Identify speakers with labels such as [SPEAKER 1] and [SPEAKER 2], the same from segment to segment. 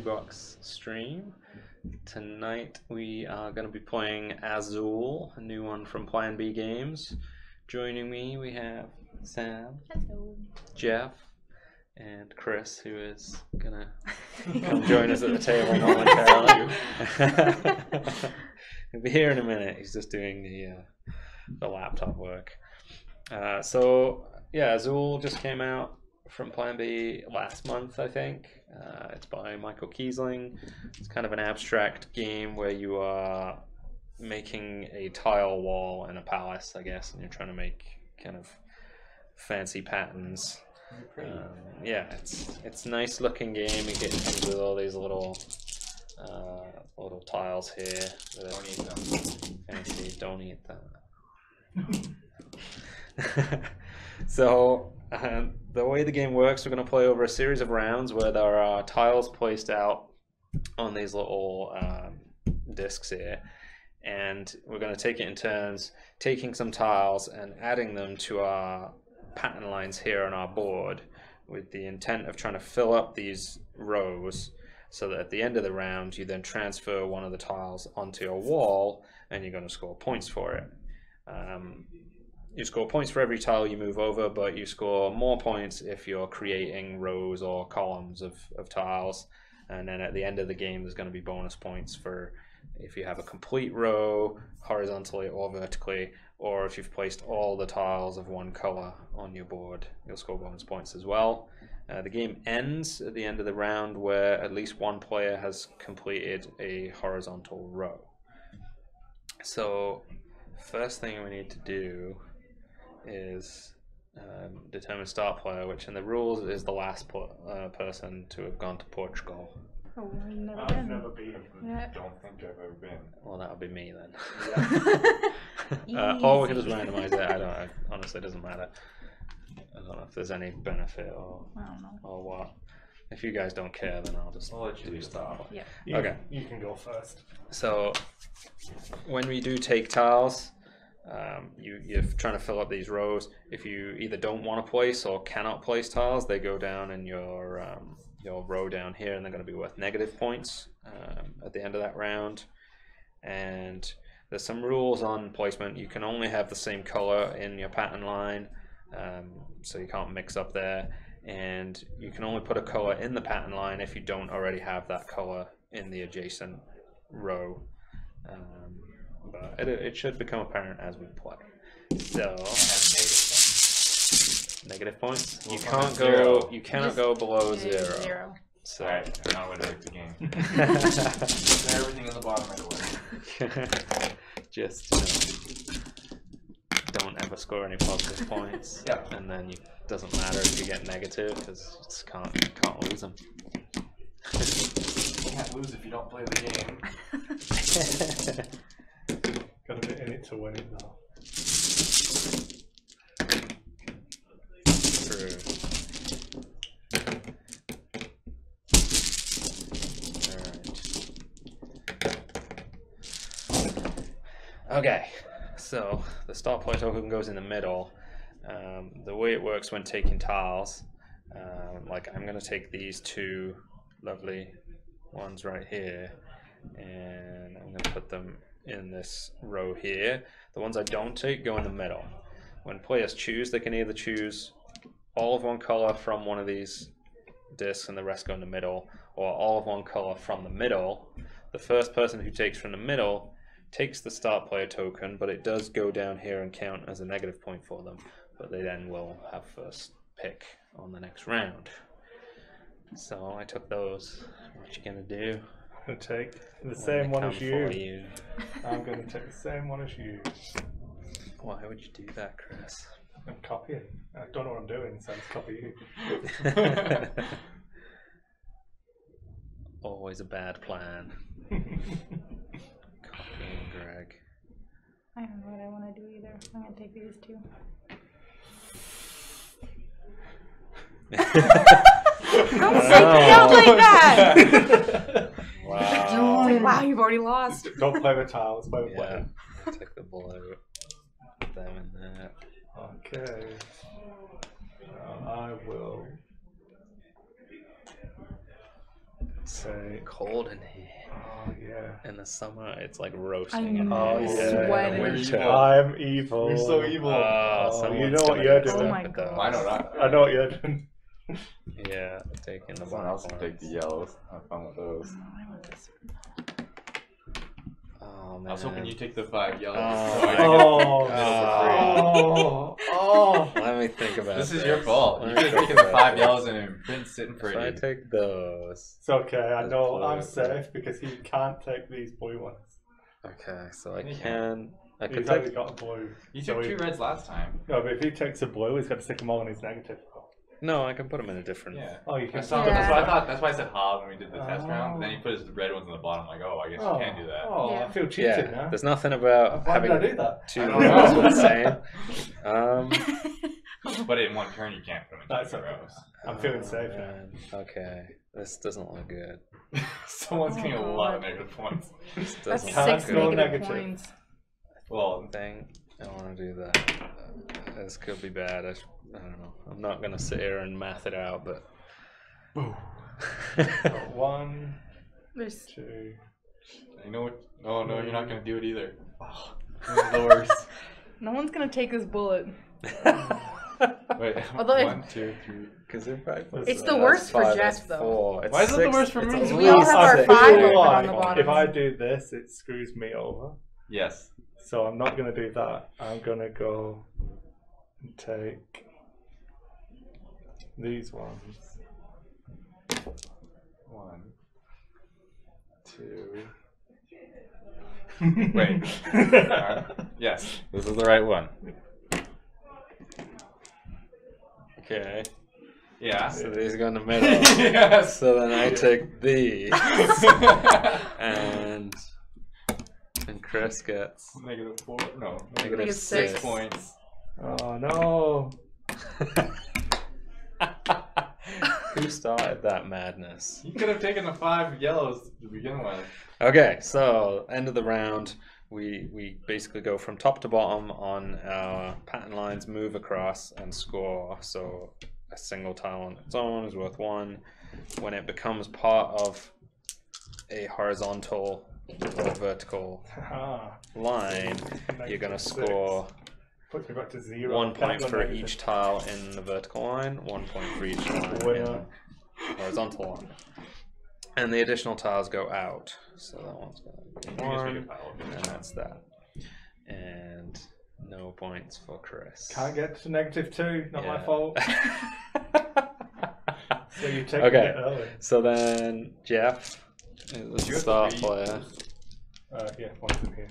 [SPEAKER 1] Box stream. Tonight we are going to be playing Azul, a new one from Plan B Games. Joining me we have Sam,
[SPEAKER 2] hello,
[SPEAKER 1] Jeff, and Chris, who is going to come join us at the table momentarily. He'll be here in a minute. He's just doing the laptop work. So yeah, Azul just came out from Plan B last month, I think. It's by Michael Kiesling. It's kind of an abstract game where you are making a tile wall in a palace, I guess, and you're trying to make kind of fancy patterns. Yeah, it's a nice looking game. It comes with all these little tiles here.
[SPEAKER 3] Don't eat them.
[SPEAKER 1] Fancy, don't eat that. So the way the game works, we're going to play over a series of rounds where there are tiles placed out on these little discs here, and we're going to take it in turns, taking some tiles and adding them to our pattern lines here on our board, with the intent of trying to fill up these rows so that at the end of the round you then transfer one of the tiles onto your wall and you're going to score points for it. You score points for every tile you move over, but you score more points if you're creating rows or columns of tiles. And then at the end of the game, there's going to be bonus points for if you have a complete row, horizontally or vertically, or if you've placed all the tiles of one color on your board, you'll score bonus points as well. The game ends at the end of the round where at least one player has completed a horizontal row. So first thing we need to do is determine start player, which in the rules is the last person to have gone to Portugal.
[SPEAKER 2] Oh, I've
[SPEAKER 3] I've never been.
[SPEAKER 2] Yeah.
[SPEAKER 3] Don't think I've ever been.
[SPEAKER 1] Well, that would be me then.
[SPEAKER 3] Yeah.
[SPEAKER 1] Or we can just randomize it. Honestly, it doesn't matter. I don't know if there's any benefit or
[SPEAKER 2] I don't know.
[SPEAKER 1] or what. If you guys don't care, then I'll just
[SPEAKER 3] I'll let you
[SPEAKER 1] do
[SPEAKER 3] start.
[SPEAKER 1] start.
[SPEAKER 2] Yeah.
[SPEAKER 1] Okay.
[SPEAKER 3] You can go first.
[SPEAKER 1] So when we do take tiles, you're trying to fill up these rows. If you either don't want to place or cannot place tiles, they go down in your row down here, and they're going to be worth negative points at the end of that round. And there's some rules on placement. You can only have the same color in your pattern line, so you can't mix up there. And you can only put a color in the pattern line if you don't already have that color in the adjacent row. But it should become apparent as we play. So negative points. You can't go. You cannot go below zero. So
[SPEAKER 3] Alright, now we're like the game. Everything in the bottom right away.
[SPEAKER 1] just don't ever score any positive points.
[SPEAKER 3] Yeah.
[SPEAKER 1] And then it doesn't matter if you get negative because you just can't lose them.
[SPEAKER 3] You can't lose if you don't play the game.
[SPEAKER 4] Gotta be in it to win it though.
[SPEAKER 1] True. Okay, so the start player token goes in the middle. The way it works when taking tiles, like I'm going to take these two lovely ones right here, and I'm going to put them in this row here. The ones I don't take go in the middle. When players choose, they can either choose all of one color from one of these discs and the rest go in the middle, or all of one color from the middle. The first person who takes from the middle takes the start player token, but it does go down here and count as a negative point for them, but they then will have first pick on the next round. So I took those. What you gonna do?
[SPEAKER 4] I'm gonna take the same one as you.
[SPEAKER 1] you.
[SPEAKER 4] I'm gonna take the same one as you.
[SPEAKER 1] Why would you do that, Chris?
[SPEAKER 4] I'm copying. I don't know what I'm doing, so I'm just copying you.
[SPEAKER 1] Always a bad plan. Copying Greg.
[SPEAKER 2] I don't know what I want to do either. I'm gonna take these two. Don't say me out like that!
[SPEAKER 1] Wow.
[SPEAKER 2] Like, wow, you've already lost.
[SPEAKER 4] Don't play with tiles, play with
[SPEAKER 1] Yeah.
[SPEAKER 4] button.
[SPEAKER 1] Take the blue. Put them in there.
[SPEAKER 4] Okay. I will
[SPEAKER 1] so
[SPEAKER 4] Okay.
[SPEAKER 1] cold in here.
[SPEAKER 4] Oh yeah.
[SPEAKER 1] In the summer, it's like roasting.
[SPEAKER 2] I'm
[SPEAKER 1] in
[SPEAKER 4] Oh,
[SPEAKER 1] here.
[SPEAKER 2] sweating.
[SPEAKER 3] We're
[SPEAKER 1] Winter.
[SPEAKER 3] evil.
[SPEAKER 4] I'm evil.
[SPEAKER 3] You're so evil.
[SPEAKER 1] Oh,
[SPEAKER 4] Oh,
[SPEAKER 1] someone's
[SPEAKER 4] you know what
[SPEAKER 1] gonna
[SPEAKER 4] you're
[SPEAKER 1] get
[SPEAKER 4] doing.
[SPEAKER 2] Oh my
[SPEAKER 1] stuck with
[SPEAKER 2] God.
[SPEAKER 1] those.
[SPEAKER 3] I know that.
[SPEAKER 4] I know what you're doing.
[SPEAKER 1] Yeah, taking the
[SPEAKER 3] Someone else can
[SPEAKER 1] black
[SPEAKER 3] take the
[SPEAKER 1] ones.
[SPEAKER 3] yellows. Have fun with those.
[SPEAKER 2] Oh, I want this.
[SPEAKER 1] Oh man.
[SPEAKER 3] I was hoping you take the 5 yellows.
[SPEAKER 1] Oh,
[SPEAKER 3] so I
[SPEAKER 1] my
[SPEAKER 3] could
[SPEAKER 4] Oh,
[SPEAKER 3] get middle for free.
[SPEAKER 4] oh.
[SPEAKER 1] Let me think about
[SPEAKER 3] This
[SPEAKER 1] this.
[SPEAKER 3] is your fault. You
[SPEAKER 1] Let me
[SPEAKER 3] could have
[SPEAKER 1] think
[SPEAKER 3] taken the
[SPEAKER 1] about
[SPEAKER 3] 5
[SPEAKER 1] this.
[SPEAKER 3] yellows and been sitting for
[SPEAKER 1] If I
[SPEAKER 3] you.
[SPEAKER 1] take those.
[SPEAKER 4] It's okay, I
[SPEAKER 1] That's
[SPEAKER 4] know I'm
[SPEAKER 1] blue.
[SPEAKER 4] safe because he can't take these blue ones.
[SPEAKER 1] Okay, so I
[SPEAKER 3] Yeah.
[SPEAKER 1] can. I could
[SPEAKER 4] He's
[SPEAKER 1] take.
[SPEAKER 4] only got a blue.
[SPEAKER 3] You
[SPEAKER 4] So
[SPEAKER 3] took
[SPEAKER 4] he-
[SPEAKER 3] 2 reds last time.
[SPEAKER 4] No, but if he takes a blue, he's got to stick them all in his negative.
[SPEAKER 1] No, I can put them in a different.
[SPEAKER 3] Yeah.
[SPEAKER 4] Oh, you can.
[SPEAKER 3] That's what I
[SPEAKER 2] Yeah.
[SPEAKER 3] thought. That's why I said Hob when we did the test
[SPEAKER 4] Oh.
[SPEAKER 3] round. But then he put his red ones on the bottom. Like, oh, I guess you can't do that.
[SPEAKER 4] Oh,
[SPEAKER 2] Yeah.
[SPEAKER 4] I feel cheated
[SPEAKER 1] Yeah,
[SPEAKER 4] now.
[SPEAKER 1] there's nothing about
[SPEAKER 4] Why
[SPEAKER 1] having
[SPEAKER 4] did I do that?
[SPEAKER 1] two
[SPEAKER 3] I don't
[SPEAKER 1] rows
[SPEAKER 3] know.
[SPEAKER 1] with the same.
[SPEAKER 3] But in one turn, you can't put them in
[SPEAKER 4] That's
[SPEAKER 3] 2
[SPEAKER 4] okay.
[SPEAKER 3] rows.
[SPEAKER 4] I'm feeling
[SPEAKER 1] Oh,
[SPEAKER 4] safe now.
[SPEAKER 1] man. Okay, this doesn't look good.
[SPEAKER 3] Someone's getting a
[SPEAKER 2] Oh,
[SPEAKER 3] lot of
[SPEAKER 2] God.
[SPEAKER 3] negative points.
[SPEAKER 1] This
[SPEAKER 2] That's
[SPEAKER 1] doesn't
[SPEAKER 4] Can't
[SPEAKER 1] look
[SPEAKER 2] 6
[SPEAKER 4] go
[SPEAKER 1] good.
[SPEAKER 2] negative
[SPEAKER 4] negative.
[SPEAKER 2] points.
[SPEAKER 3] Well,
[SPEAKER 1] Thing. I don't want to do that. This could be bad. I don't know. I'm not gonna sit here and math it out, but.
[SPEAKER 4] Got 1,
[SPEAKER 2] There's
[SPEAKER 4] 2.
[SPEAKER 3] you know what? Oh, no, you're not going to do it either. Oh, this is the worst.
[SPEAKER 2] no one's gonna take this bullet.
[SPEAKER 3] Wait,
[SPEAKER 2] Although if-
[SPEAKER 3] 1, 2, 3.
[SPEAKER 1] Because if I put
[SPEAKER 2] It's the
[SPEAKER 1] that's
[SPEAKER 2] worst for
[SPEAKER 1] 5,
[SPEAKER 2] Jeff,
[SPEAKER 1] that's
[SPEAKER 2] though.
[SPEAKER 1] 4. It's
[SPEAKER 3] Why is it the
[SPEAKER 1] 6,
[SPEAKER 3] worst for
[SPEAKER 1] it's
[SPEAKER 3] me?
[SPEAKER 1] at
[SPEAKER 2] Because we all
[SPEAKER 1] least
[SPEAKER 2] have our
[SPEAKER 1] 6
[SPEAKER 2] 5
[SPEAKER 1] points.
[SPEAKER 2] open on the
[SPEAKER 1] points.
[SPEAKER 2] bottom.
[SPEAKER 4] If I do this, it screws me over.
[SPEAKER 3] Yes.
[SPEAKER 4] So I'm not going to do that. I'm going to go and take these ones.
[SPEAKER 3] 1.
[SPEAKER 4] 2.
[SPEAKER 3] Wait. Yes, this is the right one.
[SPEAKER 1] Okay.
[SPEAKER 3] Yeah.
[SPEAKER 1] So these go in the middle.
[SPEAKER 3] Yes.
[SPEAKER 1] So then I take these, and Chris gets
[SPEAKER 3] -4. No.
[SPEAKER 1] negative
[SPEAKER 2] -6.
[SPEAKER 3] 6 points.
[SPEAKER 4] Oh no.
[SPEAKER 1] Who started that madness?
[SPEAKER 3] You could have taken the 5 yellows to begin with.
[SPEAKER 1] Okay, so end of the round. We basically go from top to bottom on our pattern lines, move across, and score. So a single tile on its own is worth 1. When it becomes part of a horizontal or vertical
[SPEAKER 4] Ah,
[SPEAKER 1] line, you're going to
[SPEAKER 4] -6.
[SPEAKER 1] score
[SPEAKER 4] Puts me back to 0.
[SPEAKER 1] 1
[SPEAKER 4] Can't
[SPEAKER 1] point
[SPEAKER 4] go
[SPEAKER 1] for
[SPEAKER 4] negative.
[SPEAKER 1] each tile in the vertical line, 1 point for each line in
[SPEAKER 4] Winner.
[SPEAKER 1] the horizontal line. And the additional tiles go out. So that one's going to be
[SPEAKER 3] You can just make a
[SPEAKER 1] 1,
[SPEAKER 3] pile of
[SPEAKER 1] and
[SPEAKER 3] them.
[SPEAKER 1] that's that. And no points for Chris.
[SPEAKER 4] Can't get to -2. Not my
[SPEAKER 1] Yeah.
[SPEAKER 4] fault. So you take
[SPEAKER 1] Okay.
[SPEAKER 4] it early.
[SPEAKER 1] So then Jeff is
[SPEAKER 3] You
[SPEAKER 1] the
[SPEAKER 3] have
[SPEAKER 1] start
[SPEAKER 3] 3.
[SPEAKER 1] player.
[SPEAKER 4] Yeah, one's in here.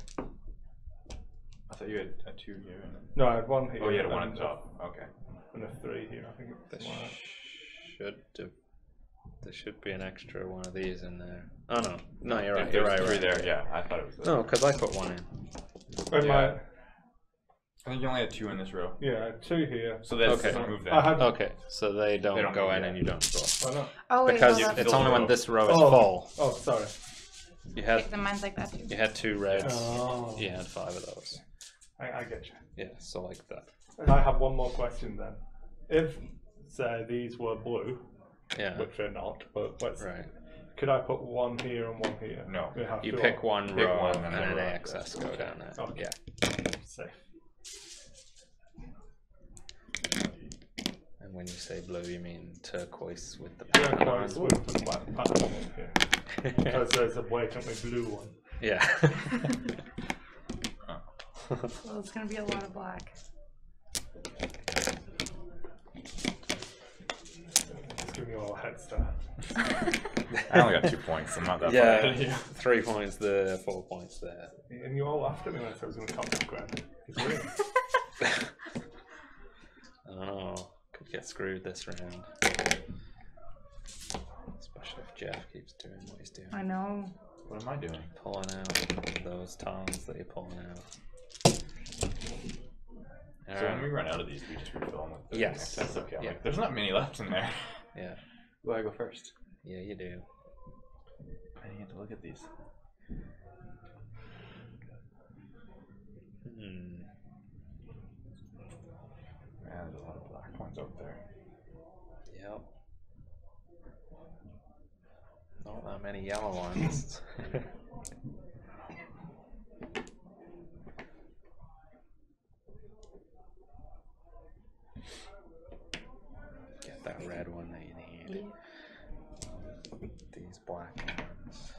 [SPEAKER 3] I thought you had a 2 here.
[SPEAKER 4] No, I had 1 here.
[SPEAKER 3] Oh, you had a 1
[SPEAKER 4] and
[SPEAKER 3] at the top. Okay.
[SPEAKER 4] And a 3 here. I think
[SPEAKER 1] There
[SPEAKER 4] it's one.
[SPEAKER 1] should be an extra one of these in there. Oh no, no, you're right.
[SPEAKER 3] If
[SPEAKER 1] You're
[SPEAKER 3] there's
[SPEAKER 1] right.
[SPEAKER 3] 3
[SPEAKER 1] Right.
[SPEAKER 3] there, yeah. I thought it was
[SPEAKER 1] No, because I put 1 in.
[SPEAKER 4] Where's
[SPEAKER 3] Yeah.
[SPEAKER 4] my?
[SPEAKER 3] I think you only had 2 in this row.
[SPEAKER 4] Yeah, I had 2 here.
[SPEAKER 3] So that
[SPEAKER 1] Okay.
[SPEAKER 3] doesn't move
[SPEAKER 4] I
[SPEAKER 3] that.
[SPEAKER 4] had.
[SPEAKER 1] Okay, so they don't,
[SPEAKER 3] don't
[SPEAKER 1] go
[SPEAKER 3] move
[SPEAKER 1] in
[SPEAKER 3] yet.
[SPEAKER 1] and you don't score.
[SPEAKER 4] Oh no.
[SPEAKER 2] Oh wait,
[SPEAKER 1] Because
[SPEAKER 2] hold
[SPEAKER 3] you
[SPEAKER 2] on.
[SPEAKER 1] it's
[SPEAKER 3] fill
[SPEAKER 1] only
[SPEAKER 3] the
[SPEAKER 1] when
[SPEAKER 3] row.
[SPEAKER 1] this row is
[SPEAKER 4] Oh.
[SPEAKER 1] full.
[SPEAKER 4] Oh, sorry.
[SPEAKER 1] You had
[SPEAKER 2] Okay, then mine's like that too.
[SPEAKER 1] you had 2 reds.
[SPEAKER 4] Oh.
[SPEAKER 1] You had 5 of those.
[SPEAKER 4] I get you.
[SPEAKER 1] Yeah, so like that.
[SPEAKER 4] And I have one more question then. If, say, these were blue,
[SPEAKER 1] Yeah.
[SPEAKER 4] which they're not, but let's.
[SPEAKER 1] Right.
[SPEAKER 4] Could I put 1 here and 1 here?
[SPEAKER 3] No.
[SPEAKER 4] We have
[SPEAKER 1] You
[SPEAKER 4] to
[SPEAKER 1] pick one
[SPEAKER 3] Pick
[SPEAKER 1] row
[SPEAKER 3] one
[SPEAKER 1] and
[SPEAKER 3] and
[SPEAKER 1] an
[SPEAKER 3] then row.
[SPEAKER 1] excess go down there.
[SPEAKER 4] Okay.
[SPEAKER 1] Yeah.
[SPEAKER 4] Safe.
[SPEAKER 1] And when you say blue, you mean turquoise with the
[SPEAKER 4] Yeah,
[SPEAKER 1] pattern
[SPEAKER 4] quite
[SPEAKER 1] on.
[SPEAKER 4] with the black pattern in here. Because there's a blatantly blue one.
[SPEAKER 1] Yeah.
[SPEAKER 2] Well, it's gonna be a lot of black.
[SPEAKER 4] Just give me all a head start.
[SPEAKER 3] I only got 2 points. I'm not that far
[SPEAKER 1] Yeah.
[SPEAKER 3] ahead of you.
[SPEAKER 1] 3 points there, 4 points there.
[SPEAKER 4] And you all laughed at me when I said I was going to top the ground. It's weird.
[SPEAKER 1] I don't know. Could get screwed this round. Especially if Jeff keeps doing what he's doing.
[SPEAKER 2] I know.
[SPEAKER 3] What am I doing?
[SPEAKER 1] Pulling out those tiles that you're pulling out.
[SPEAKER 3] So when we run out of these, we just refill them with the
[SPEAKER 1] Yes.
[SPEAKER 3] excess. Okay, I'm
[SPEAKER 1] Yeah.
[SPEAKER 3] like, there's not many left in there.
[SPEAKER 1] Yeah.
[SPEAKER 3] Who do I go first?
[SPEAKER 1] Yeah, you do.
[SPEAKER 3] I didn't get to look at these.
[SPEAKER 1] Hmm.
[SPEAKER 3] Yeah, there's a lot of black ones out there.
[SPEAKER 1] Yep. Not that many yellow ones. Get that red one that you need. These black ones.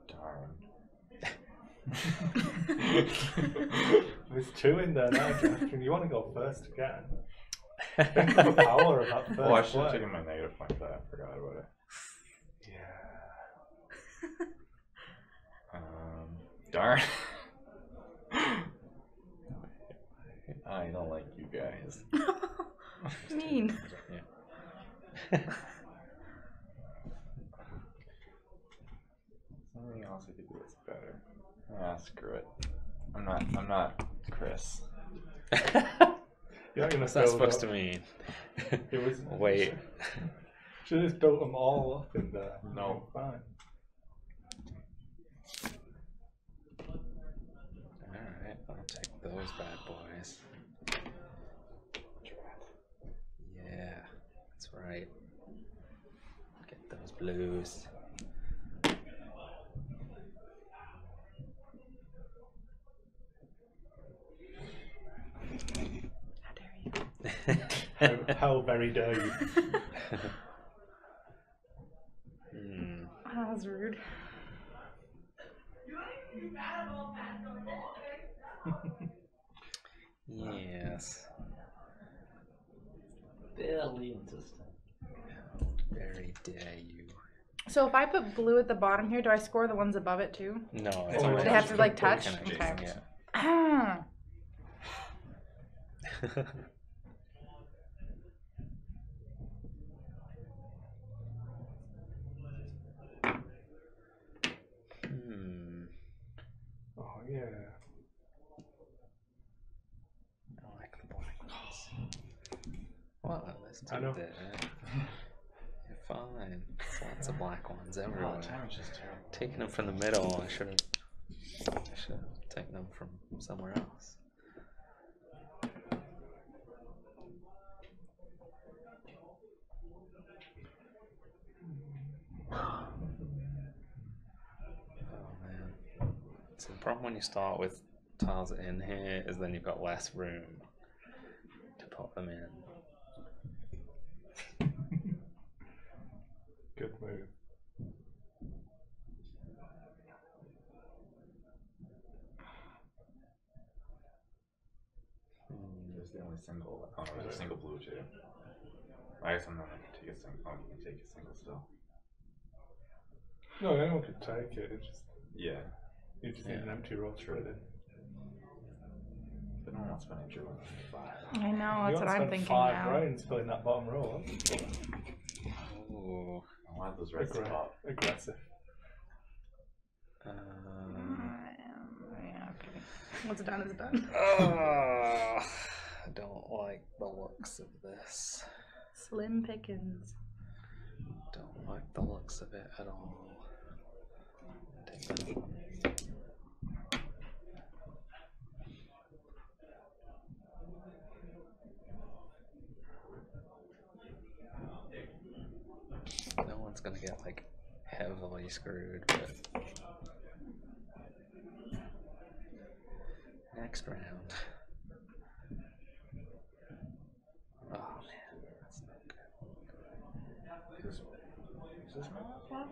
[SPEAKER 3] Darn.
[SPEAKER 4] There's two in there now, Justin. You want to go first again? Think of the power of that first
[SPEAKER 3] Oh, I should have
[SPEAKER 4] play.
[SPEAKER 3] taken my negative point for that. I forgot about it.
[SPEAKER 4] Yeah.
[SPEAKER 3] Darn. I don't like you guys.
[SPEAKER 2] Mean.
[SPEAKER 3] Something else I could do that's better. Ah, screw it. I'm not Chris.
[SPEAKER 4] You're not gonna
[SPEAKER 1] What's that
[SPEAKER 4] build
[SPEAKER 1] supposed
[SPEAKER 4] up.
[SPEAKER 1] to mean?
[SPEAKER 4] It was.
[SPEAKER 1] Wait.
[SPEAKER 4] Should have just built them all up in there.
[SPEAKER 3] No.
[SPEAKER 4] Fine.
[SPEAKER 1] Alright, I'll take those bad boys. Yeah, that's right. Get those blues.
[SPEAKER 2] How dare you?
[SPEAKER 4] How very dare you?
[SPEAKER 2] That was rude.
[SPEAKER 1] Yes.
[SPEAKER 3] Barely insistent.
[SPEAKER 1] How very dare you.
[SPEAKER 2] So if I put blue at the bottom here, do I score the ones above it too?
[SPEAKER 1] No, it's
[SPEAKER 4] Oh,
[SPEAKER 1] only
[SPEAKER 2] They have to like
[SPEAKER 1] touch
[SPEAKER 2] touch?
[SPEAKER 1] connection,
[SPEAKER 2] Okay.
[SPEAKER 1] yeah.
[SPEAKER 2] Ah.
[SPEAKER 4] Oh yeah.
[SPEAKER 1] I like the black ones. Well, let's do
[SPEAKER 4] I know.
[SPEAKER 1] that. You're fine. There's lots of black ones
[SPEAKER 3] Oh,
[SPEAKER 1] everywhere.
[SPEAKER 3] timing's just terrible.
[SPEAKER 1] Taking them from the middle, I should have taken them from somewhere else. Oh man. So the problem when you start with tiles in here is then you've got less room to put them in.
[SPEAKER 4] Good move.
[SPEAKER 3] There's the only single. Oh, there's a single blue too. I guess I'm not gonna take a single. Oh, you can take a single still.
[SPEAKER 4] No, anyone could take it. It's just
[SPEAKER 3] Yeah.
[SPEAKER 4] you just need an empty row to put it in.
[SPEAKER 3] But no one wants to spend extra money.
[SPEAKER 2] I know,
[SPEAKER 4] You
[SPEAKER 2] that's what
[SPEAKER 4] want to
[SPEAKER 2] I'm
[SPEAKER 4] spend
[SPEAKER 2] thinking
[SPEAKER 4] 5
[SPEAKER 2] now.
[SPEAKER 4] rounds filling that bottom row.
[SPEAKER 1] Ooh.
[SPEAKER 3] I want those reds to pop.
[SPEAKER 4] Aggressive.
[SPEAKER 2] Yeah, okay. What's done is done.
[SPEAKER 1] I don't like the looks of this.
[SPEAKER 2] Slim pickings.
[SPEAKER 1] Don't like the looks of it at all. Take them. No one's gonna get like heavily screwed, but next round. Oh man, that's not good.
[SPEAKER 3] Is this my last one?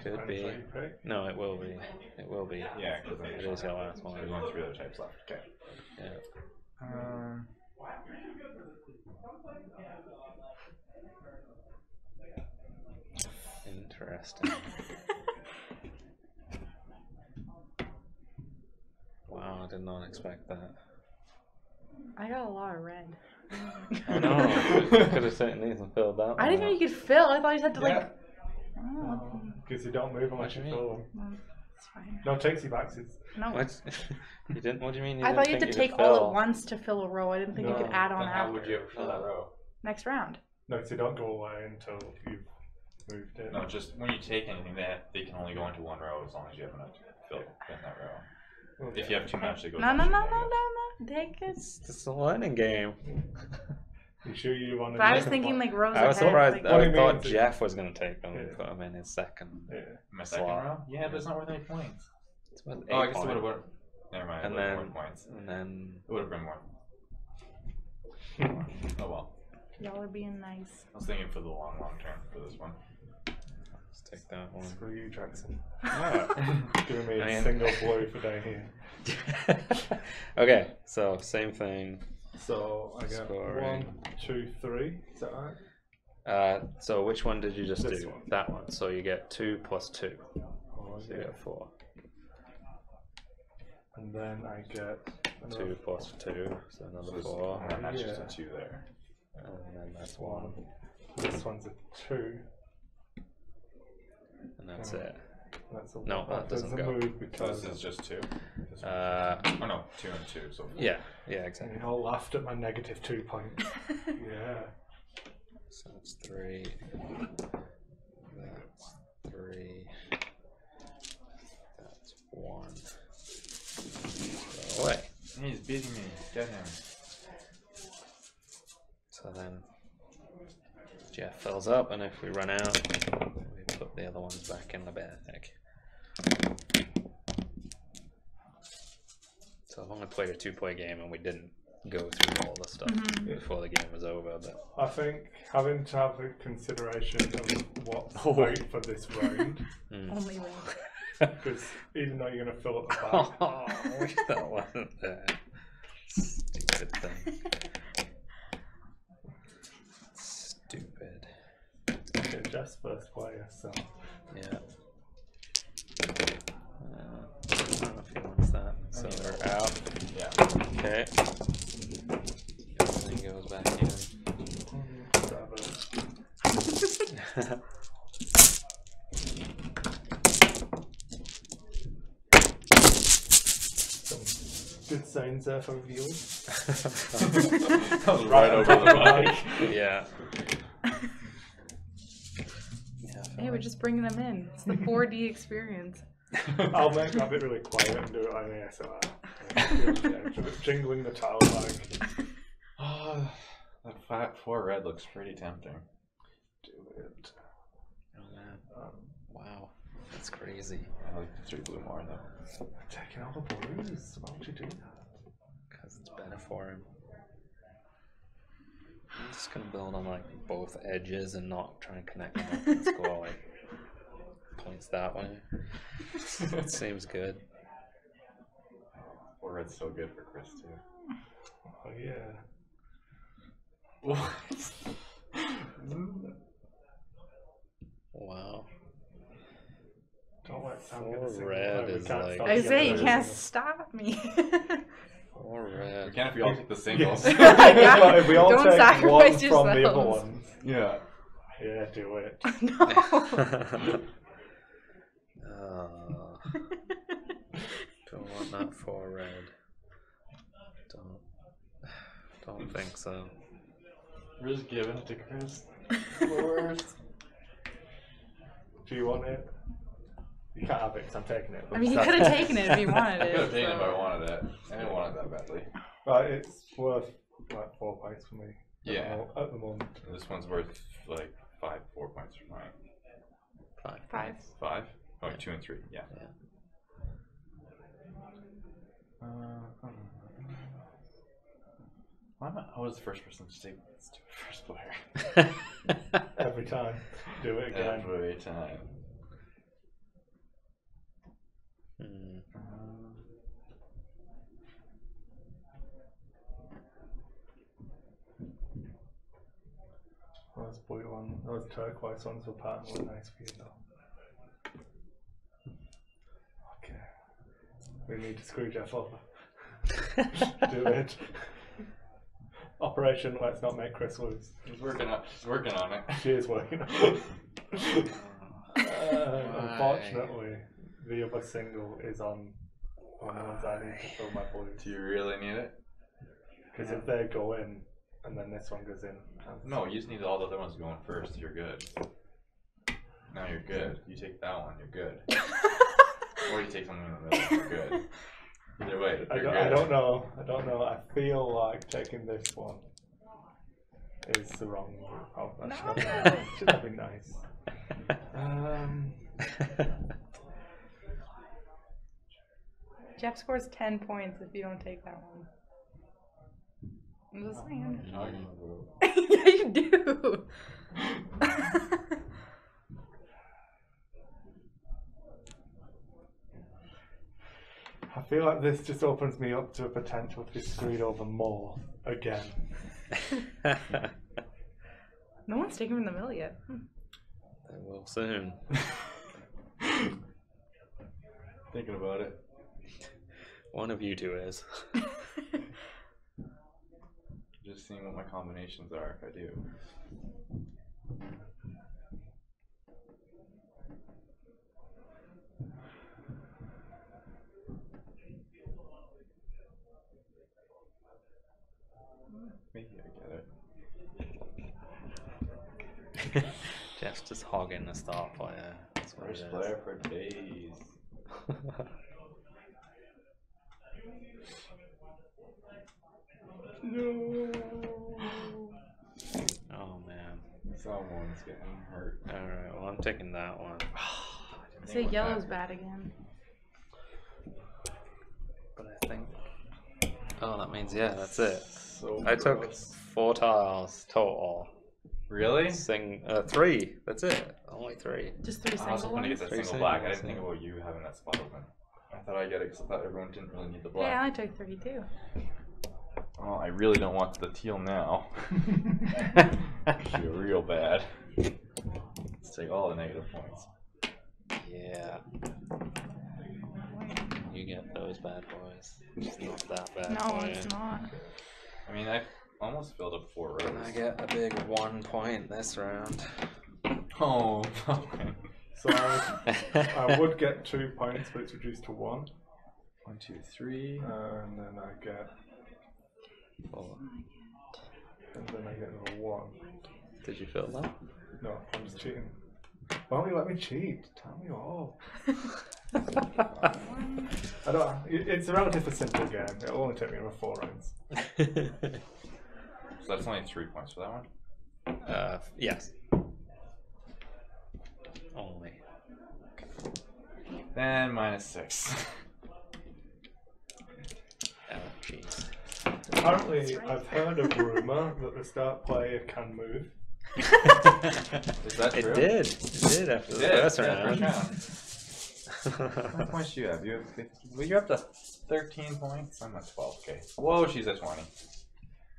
[SPEAKER 1] Could
[SPEAKER 4] Depends
[SPEAKER 1] be.
[SPEAKER 4] what you pick.
[SPEAKER 1] No, it will be. It will be.
[SPEAKER 3] Yeah, because
[SPEAKER 1] It is your last one.
[SPEAKER 3] There's only 3 other types left. Okay.
[SPEAKER 1] Yeah. Interesting. Wow, I did not expect that.
[SPEAKER 2] I got a lot of red.
[SPEAKER 1] I know. Could have taken these and filled that.
[SPEAKER 2] I didn't know you could fill. I thought you just had to
[SPEAKER 4] Yeah.
[SPEAKER 2] like. Oh,
[SPEAKER 4] Because you don't move unless
[SPEAKER 1] What
[SPEAKER 4] you
[SPEAKER 1] do you
[SPEAKER 4] fill them.
[SPEAKER 2] well, it's fine.
[SPEAKER 4] No, it takes you back. It's
[SPEAKER 2] No,
[SPEAKER 1] What? You didn't? What do you mean? You
[SPEAKER 2] I thought you
[SPEAKER 1] didn't
[SPEAKER 2] had to
[SPEAKER 1] think
[SPEAKER 2] take
[SPEAKER 1] could
[SPEAKER 2] all
[SPEAKER 1] fill?
[SPEAKER 2] at once to fill a row. I didn't think you could
[SPEAKER 4] No,
[SPEAKER 2] add on
[SPEAKER 3] Then how
[SPEAKER 2] after.
[SPEAKER 3] would you ever fill that row?
[SPEAKER 2] Next round.
[SPEAKER 4] no, 'cause you don't go away until you've moved it.
[SPEAKER 3] No, just when you take anything, they can only go into one row as long as you have enough to fill in that row.
[SPEAKER 4] Okay.
[SPEAKER 3] If you have too much, it goes.
[SPEAKER 2] No, no,
[SPEAKER 3] into
[SPEAKER 2] no, no,
[SPEAKER 3] negative.
[SPEAKER 2] no, no. Take it.
[SPEAKER 1] It's a learning game.
[SPEAKER 4] You sure you want to?
[SPEAKER 2] But I was thinking like rows
[SPEAKER 1] I was
[SPEAKER 2] ahead.
[SPEAKER 1] surprised.
[SPEAKER 2] Like,
[SPEAKER 4] What do
[SPEAKER 1] I
[SPEAKER 4] you
[SPEAKER 1] thought
[SPEAKER 4] mean?
[SPEAKER 1] Jeff was going to take them
[SPEAKER 4] Yeah.
[SPEAKER 1] and put them in his second.
[SPEAKER 4] Yeah.
[SPEAKER 3] My second
[SPEAKER 1] Slot.
[SPEAKER 3] row? Yeah, but it's not worth any points.
[SPEAKER 1] It's worth
[SPEAKER 3] Oh, I
[SPEAKER 1] 8
[SPEAKER 3] guess it would
[SPEAKER 1] points.
[SPEAKER 3] have. Never mind.
[SPEAKER 1] And
[SPEAKER 3] It would have
[SPEAKER 1] then,
[SPEAKER 3] more points.
[SPEAKER 1] and then,
[SPEAKER 3] It would have been more. Oh well.
[SPEAKER 2] y'all are being nice.
[SPEAKER 3] I was thinking for the long term for this one.
[SPEAKER 1] let's take that one.
[SPEAKER 4] Screw you, Jackson.
[SPEAKER 1] Alright.
[SPEAKER 4] Giving me a
[SPEAKER 1] I mean-
[SPEAKER 4] single blow for down here.
[SPEAKER 1] Okay, so same thing.
[SPEAKER 4] So I get
[SPEAKER 1] Scoring.
[SPEAKER 4] 1, 2, 3. Is that right?
[SPEAKER 1] So which one did you just
[SPEAKER 4] This
[SPEAKER 1] do?
[SPEAKER 4] one.
[SPEAKER 1] That one. So you get 2 plus 2.
[SPEAKER 4] Oh,
[SPEAKER 1] So you
[SPEAKER 4] yeah.
[SPEAKER 1] get 4.
[SPEAKER 4] And then I get
[SPEAKER 1] 2 plus 2, so another 4.
[SPEAKER 3] And that's just
[SPEAKER 4] Yeah.
[SPEAKER 3] a 2 there.
[SPEAKER 1] And then that's 1.
[SPEAKER 4] This one's a 2.
[SPEAKER 1] And that's it.
[SPEAKER 4] That's a
[SPEAKER 1] No,
[SPEAKER 4] one.
[SPEAKER 1] that doesn't
[SPEAKER 4] doesn't
[SPEAKER 1] go.
[SPEAKER 4] move
[SPEAKER 3] So
[SPEAKER 4] because
[SPEAKER 3] this is just 2. This one.
[SPEAKER 1] Uh,
[SPEAKER 3] Oh no, 2 and 2. So
[SPEAKER 1] yeah, exactly.
[SPEAKER 4] you all laughed at my negative 2 points. Yeah.
[SPEAKER 1] So that's 3. That's 3. That's 1. Go away.
[SPEAKER 3] He's beating me. Get him.
[SPEAKER 1] So then Jeff fills up, and if we run out, we put the other ones back in the bag. So I've only played a 2-player game, and we didn't go through all the stuff before the game was over. But
[SPEAKER 4] I think having to have a consideration of what's
[SPEAKER 1] Oh.
[SPEAKER 4] right for this round,
[SPEAKER 2] Only row.
[SPEAKER 4] because even though you're going to fill up the bag,
[SPEAKER 1] oh, I wish that wasn't there. Stupid thing. Stupid.
[SPEAKER 4] okay, Jeff's first player, so
[SPEAKER 1] Yeah. I don't know if he wants that. So we're out.
[SPEAKER 3] Yeah.
[SPEAKER 1] Okay. Everything goes back in.
[SPEAKER 4] some good signs there for viewers.
[SPEAKER 3] That was right over the mic.
[SPEAKER 1] Yeah.
[SPEAKER 2] Hey, we're just bringing them in. It's the 4D experience.
[SPEAKER 4] I'll make that bit really quiet and do it on ASMR. Yeah, jingling the towel bag.
[SPEAKER 3] Oh, that fat 4 red looks pretty tempting.
[SPEAKER 4] Do it.
[SPEAKER 1] Oh man. Wow. That's crazy.
[SPEAKER 3] I like the 3 blue more though.
[SPEAKER 4] Taking all the blues. Why would you do that?
[SPEAKER 1] Because it's better for him. I'm just gonna build on like both edges and not try and connect them up and score like points that way. That seems good.
[SPEAKER 3] 4 red's so good for Chris too.
[SPEAKER 4] Oh yeah.
[SPEAKER 1] Wow.
[SPEAKER 4] Don't let Sam get
[SPEAKER 1] Four
[SPEAKER 4] a single.
[SPEAKER 1] red
[SPEAKER 4] We
[SPEAKER 1] is
[SPEAKER 4] can't
[SPEAKER 1] like-
[SPEAKER 4] stop
[SPEAKER 2] I
[SPEAKER 4] together
[SPEAKER 2] say you
[SPEAKER 4] every
[SPEAKER 2] can't
[SPEAKER 4] single-
[SPEAKER 2] stop me.
[SPEAKER 1] Or
[SPEAKER 3] We
[SPEAKER 1] red.
[SPEAKER 3] can't if we all take the singles.
[SPEAKER 4] But if we all
[SPEAKER 2] Don't
[SPEAKER 4] take one
[SPEAKER 2] sacrifice
[SPEAKER 4] from the other
[SPEAKER 2] yourselves.
[SPEAKER 4] ones.
[SPEAKER 3] Yeah.
[SPEAKER 4] Yeah, do it.
[SPEAKER 2] No.
[SPEAKER 1] Don't want that for red. Don't think so.
[SPEAKER 3] We're just giving it to Chris.
[SPEAKER 4] Do you want it? You can't have it because I'm taking it.
[SPEAKER 2] I mean, he could have taken it if he wanted
[SPEAKER 3] I
[SPEAKER 2] it.
[SPEAKER 3] could have taken it if I
[SPEAKER 2] so-
[SPEAKER 3] wanted it. I didn't want it that badly.
[SPEAKER 4] But it's worth like 4 points for me.
[SPEAKER 3] Yeah.
[SPEAKER 4] At the moment.
[SPEAKER 3] This one's worth like 4 points for mine.
[SPEAKER 2] 5.
[SPEAKER 3] 5? Oh, 2 and 3, yeah.
[SPEAKER 1] Yeah.
[SPEAKER 3] Why am I always the first person to take this to first player?
[SPEAKER 4] Every time. Do it again.
[SPEAKER 3] Every time.
[SPEAKER 1] Hmm.
[SPEAKER 4] Those blue ones, those turquoise ones were part look nice for you though. Okay. We need to screw Jeff over. Do it. Operation Let's Not Make Chris lose.
[SPEAKER 3] He's working on it.
[SPEAKER 4] She is working on it. Unfortunately, the other single is on one of the ones I need to fill my blues.
[SPEAKER 3] Do you really need it?
[SPEAKER 4] Because if they go in, and then this one goes in.
[SPEAKER 3] No, you just need all the other ones going first. You're good. Now you're good. You take that one, you're good. Or you take something in the middle, you're good. Either way,
[SPEAKER 4] I
[SPEAKER 3] you're
[SPEAKER 4] don't,
[SPEAKER 3] good.
[SPEAKER 4] I don't know. I don't know. I feel like taking this one is the wrong move. Oh, that should have been nice.
[SPEAKER 2] Jeff scores 10 points if you don't take that one. I'm just saying. Yeah, you do.
[SPEAKER 4] I feel like this just opens me up to a potential to be screwed over more again.
[SPEAKER 2] No one's taken from the middle yet.
[SPEAKER 1] They will soon.
[SPEAKER 3] Thinking about it.
[SPEAKER 1] One of you two is.
[SPEAKER 3] Just seeing what my combinations are if I do. Maybe I get it.
[SPEAKER 1] Jeff's just hogging the start player. That's what
[SPEAKER 3] First
[SPEAKER 1] it is.
[SPEAKER 3] player for days.
[SPEAKER 4] No.
[SPEAKER 1] Oh man.
[SPEAKER 3] Someone's getting hurt.
[SPEAKER 1] Alright, well I'm taking that one.
[SPEAKER 2] Say yellow's bad again.
[SPEAKER 1] But I think... Oh, that means, yeah, that's it.
[SPEAKER 3] So
[SPEAKER 1] I took
[SPEAKER 3] gross.
[SPEAKER 1] 4 tiles total.
[SPEAKER 3] Really?
[SPEAKER 1] 3. That's it. Only 3.
[SPEAKER 2] Just 3
[SPEAKER 3] I was
[SPEAKER 2] single
[SPEAKER 3] hoping to
[SPEAKER 2] ones?
[SPEAKER 3] get that
[SPEAKER 1] Three
[SPEAKER 3] single black. I
[SPEAKER 1] singles,
[SPEAKER 3] didn't think
[SPEAKER 1] yeah.
[SPEAKER 3] about you having that spot open. I thought I'd get it because I thought everyone didn't really need the
[SPEAKER 2] Yeah,
[SPEAKER 3] black.
[SPEAKER 2] I only took 32.
[SPEAKER 3] Oh, I really don't want the teal now. Feel real bad. Let's take all the negative points.
[SPEAKER 1] Yeah. You get those bad boys. It's not that bad
[SPEAKER 2] No,
[SPEAKER 1] for
[SPEAKER 2] it's
[SPEAKER 1] you.
[SPEAKER 2] not.
[SPEAKER 3] I mean, I almost filled up 4 rows.
[SPEAKER 1] And I get a big 1 point this round.
[SPEAKER 3] Oh, okay.
[SPEAKER 4] So I would get 2 points, but it's reduced to 1.
[SPEAKER 3] 1, 2, 3.
[SPEAKER 4] And then I get
[SPEAKER 1] 4.
[SPEAKER 4] another 1.
[SPEAKER 1] Did you fill that?
[SPEAKER 4] No, I'm just cheating. Why don't you let me cheat? Tell me all. I don't. It's a relatively simple game. It'll only take me over 4 rounds.
[SPEAKER 3] So that's only 3 points for that one.
[SPEAKER 1] Yes. Only.
[SPEAKER 3] Then -6.
[SPEAKER 1] Oh, jeez.
[SPEAKER 4] Apparently, I've heard a rumor that the start player can move.
[SPEAKER 3] Is that
[SPEAKER 1] It
[SPEAKER 3] true?
[SPEAKER 1] did. It did after the first round.
[SPEAKER 3] How many points do you have? You have 50. Well, you're up to 13 points. I'm at 12. Okay. Whoa, she's at 20.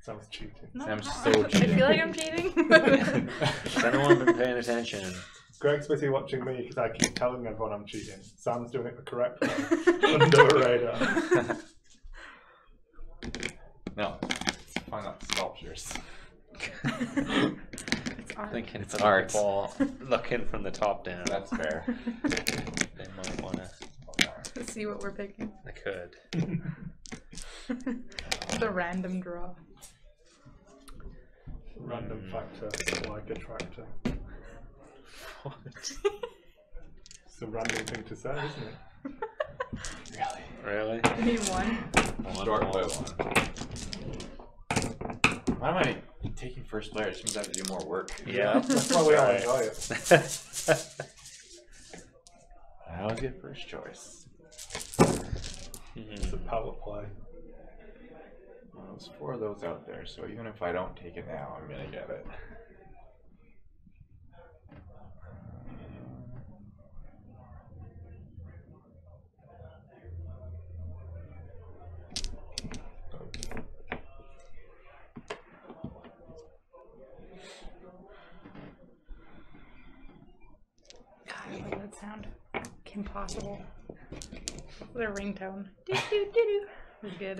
[SPEAKER 4] Sounds cheating.
[SPEAKER 2] No,
[SPEAKER 3] Sam's
[SPEAKER 2] I-
[SPEAKER 3] so
[SPEAKER 2] I
[SPEAKER 3] cheating.
[SPEAKER 2] feel like I'm cheating.
[SPEAKER 1] Has anyone been paying attention?
[SPEAKER 4] Greg's busy watching me because I keep telling everyone I'm cheating. Sam's doing it the correct way. Under the radar.
[SPEAKER 3] No. Find out sculptures.
[SPEAKER 2] It's art.
[SPEAKER 1] Thinking
[SPEAKER 3] It's
[SPEAKER 1] for the
[SPEAKER 3] art.
[SPEAKER 1] people looking from the top down.
[SPEAKER 3] That's fair.
[SPEAKER 1] They might want to.
[SPEAKER 2] Let's see what we're picking.
[SPEAKER 1] They could.
[SPEAKER 2] The random draw.
[SPEAKER 4] Random factor, like a tractor.
[SPEAKER 1] What?
[SPEAKER 4] It's a random thing to say, isn't it?
[SPEAKER 1] Really?
[SPEAKER 2] You need 1.
[SPEAKER 3] Start by 1. Why am I taking first player? It means I have to do more work.
[SPEAKER 1] Yeah.
[SPEAKER 4] That's why we all
[SPEAKER 1] Right.
[SPEAKER 4] enjoy it.
[SPEAKER 3] I always get first choice.
[SPEAKER 4] It's a power play.
[SPEAKER 3] Well, there's 4 of those out there, so even if I don't take it now, I'm gonna get it.
[SPEAKER 2] God, I love that sound. Impossible. The ringtone. Do do do do. It was good.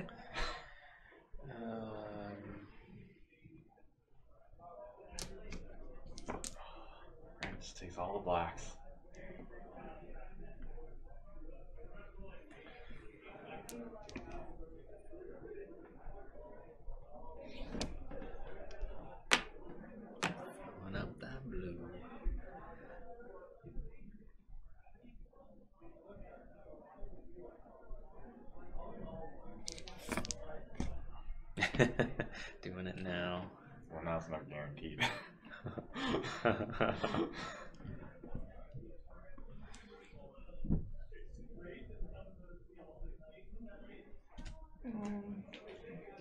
[SPEAKER 3] Right, this takes all the blacks.
[SPEAKER 1] One up that blue. Doing it now.
[SPEAKER 3] Well, now it's not guaranteed.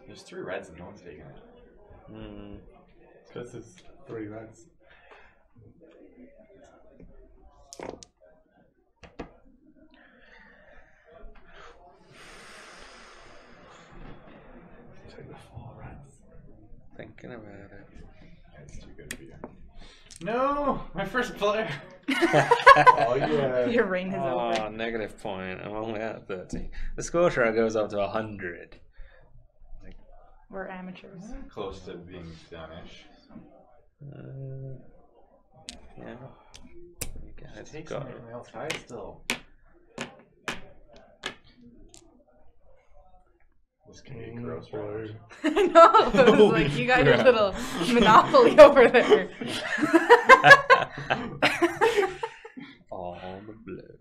[SPEAKER 3] There's 3 reds and no one's taking it.
[SPEAKER 4] Because there's 3 reds. Take the 4 reds.
[SPEAKER 1] Thinking about it.
[SPEAKER 3] That's too good for you. No! My first player!
[SPEAKER 4] Oh yeah.
[SPEAKER 2] Your reign is over.
[SPEAKER 1] Oh, negative point. I'm only at 13. The score chart goes up to 100.
[SPEAKER 2] We're amateurs.
[SPEAKER 3] Close to being done-ish.
[SPEAKER 1] Yeah. You guys
[SPEAKER 3] Takes
[SPEAKER 1] got
[SPEAKER 3] me
[SPEAKER 1] it.
[SPEAKER 3] else high still. This can be gross, bro.
[SPEAKER 2] I know. It was like you got your little monopoly over there.
[SPEAKER 1] All the blue.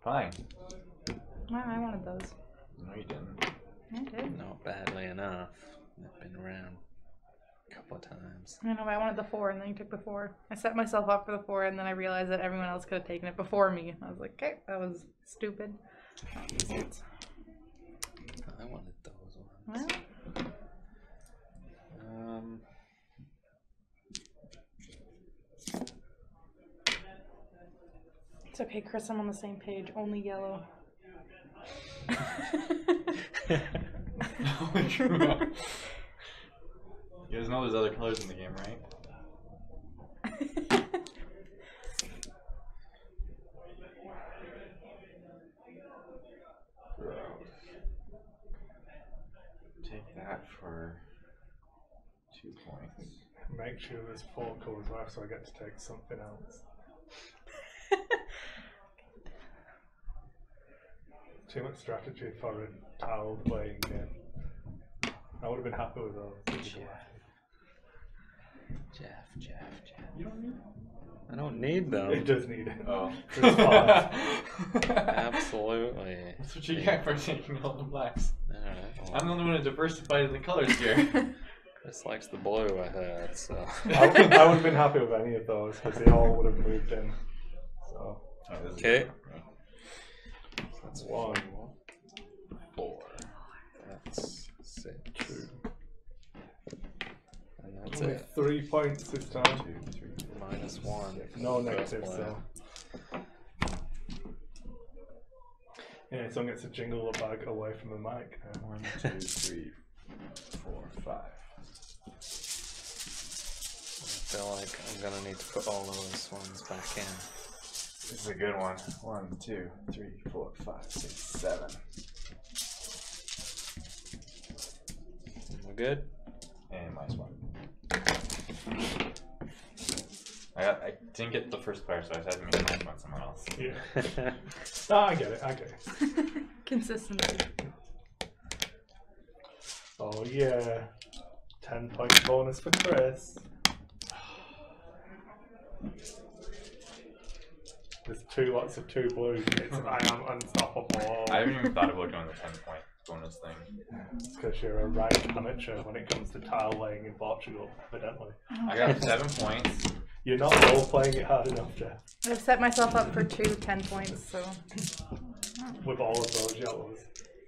[SPEAKER 3] Fine.
[SPEAKER 2] Wow, I wanted those.
[SPEAKER 3] No, you didn't.
[SPEAKER 2] I did.
[SPEAKER 1] Not badly enough. I've been around a couple of times.
[SPEAKER 2] I know, but I wanted the 4, and then you took the 4. I set myself up for the 4, and then I realized that everyone else could have taken it before me. I was like, okay, that was stupid.
[SPEAKER 1] I wanted those ones.
[SPEAKER 2] Well, it's okay, Chris. I'm on the same page. Only yellow.
[SPEAKER 3] You guys know there's other colors in the game, right? Take that for 2 points.
[SPEAKER 4] Make sure there's 4 colours left so I get to take something else. Too much strategy for a tile playing game. I would have been happy with those.
[SPEAKER 1] Jeff.
[SPEAKER 3] You don't need
[SPEAKER 1] I don't need them.
[SPEAKER 4] It does need it.
[SPEAKER 3] Oh.
[SPEAKER 4] It's fine.
[SPEAKER 1] Absolutely.
[SPEAKER 3] That's what you get for taking all the blacks.
[SPEAKER 1] Alright.
[SPEAKER 3] I'm the only one who diversified in the colors here.
[SPEAKER 1] Chris likes the blue, I heard, so.
[SPEAKER 4] I would have been happy with any of those because they all would have moved in. So,
[SPEAKER 1] Okay.
[SPEAKER 4] that's 1.
[SPEAKER 3] 4.
[SPEAKER 1] That's 6.
[SPEAKER 4] 2.
[SPEAKER 1] And that's
[SPEAKER 4] Only
[SPEAKER 1] it.
[SPEAKER 4] 3 points this time.
[SPEAKER 3] 2, 3,
[SPEAKER 1] Minus 1.
[SPEAKER 4] No
[SPEAKER 1] First
[SPEAKER 4] negatives
[SPEAKER 1] player.
[SPEAKER 4] though. Yeah, someone gets to jingle the bag away from the mic.
[SPEAKER 3] 1, 2, 3, 4, 5.
[SPEAKER 1] I feel like I'm gonna need to put all those ones back in.
[SPEAKER 3] This is a good one. 1, 2, 3, 4, 5, 6, 7.
[SPEAKER 1] We're good?
[SPEAKER 3] And minus 1. I didn't get the first player, so I had to make a minus 1 somewhere else.
[SPEAKER 4] Yeah. No, I get it.
[SPEAKER 2] Consistency.
[SPEAKER 4] Oh yeah. 10 point bonus for Chris. There's 2 lots of 2 blues. I am unstoppable.
[SPEAKER 3] I haven't even thought about doing the 10-point bonus thing.
[SPEAKER 4] It's because you're a right amateur when it comes to tile laying in Portugal, evidently.
[SPEAKER 3] I got 7 points.
[SPEAKER 4] You're not role playing it hard enough, Jeff.
[SPEAKER 2] I've set myself up for 2 10 points, so.
[SPEAKER 4] With all of those yellows.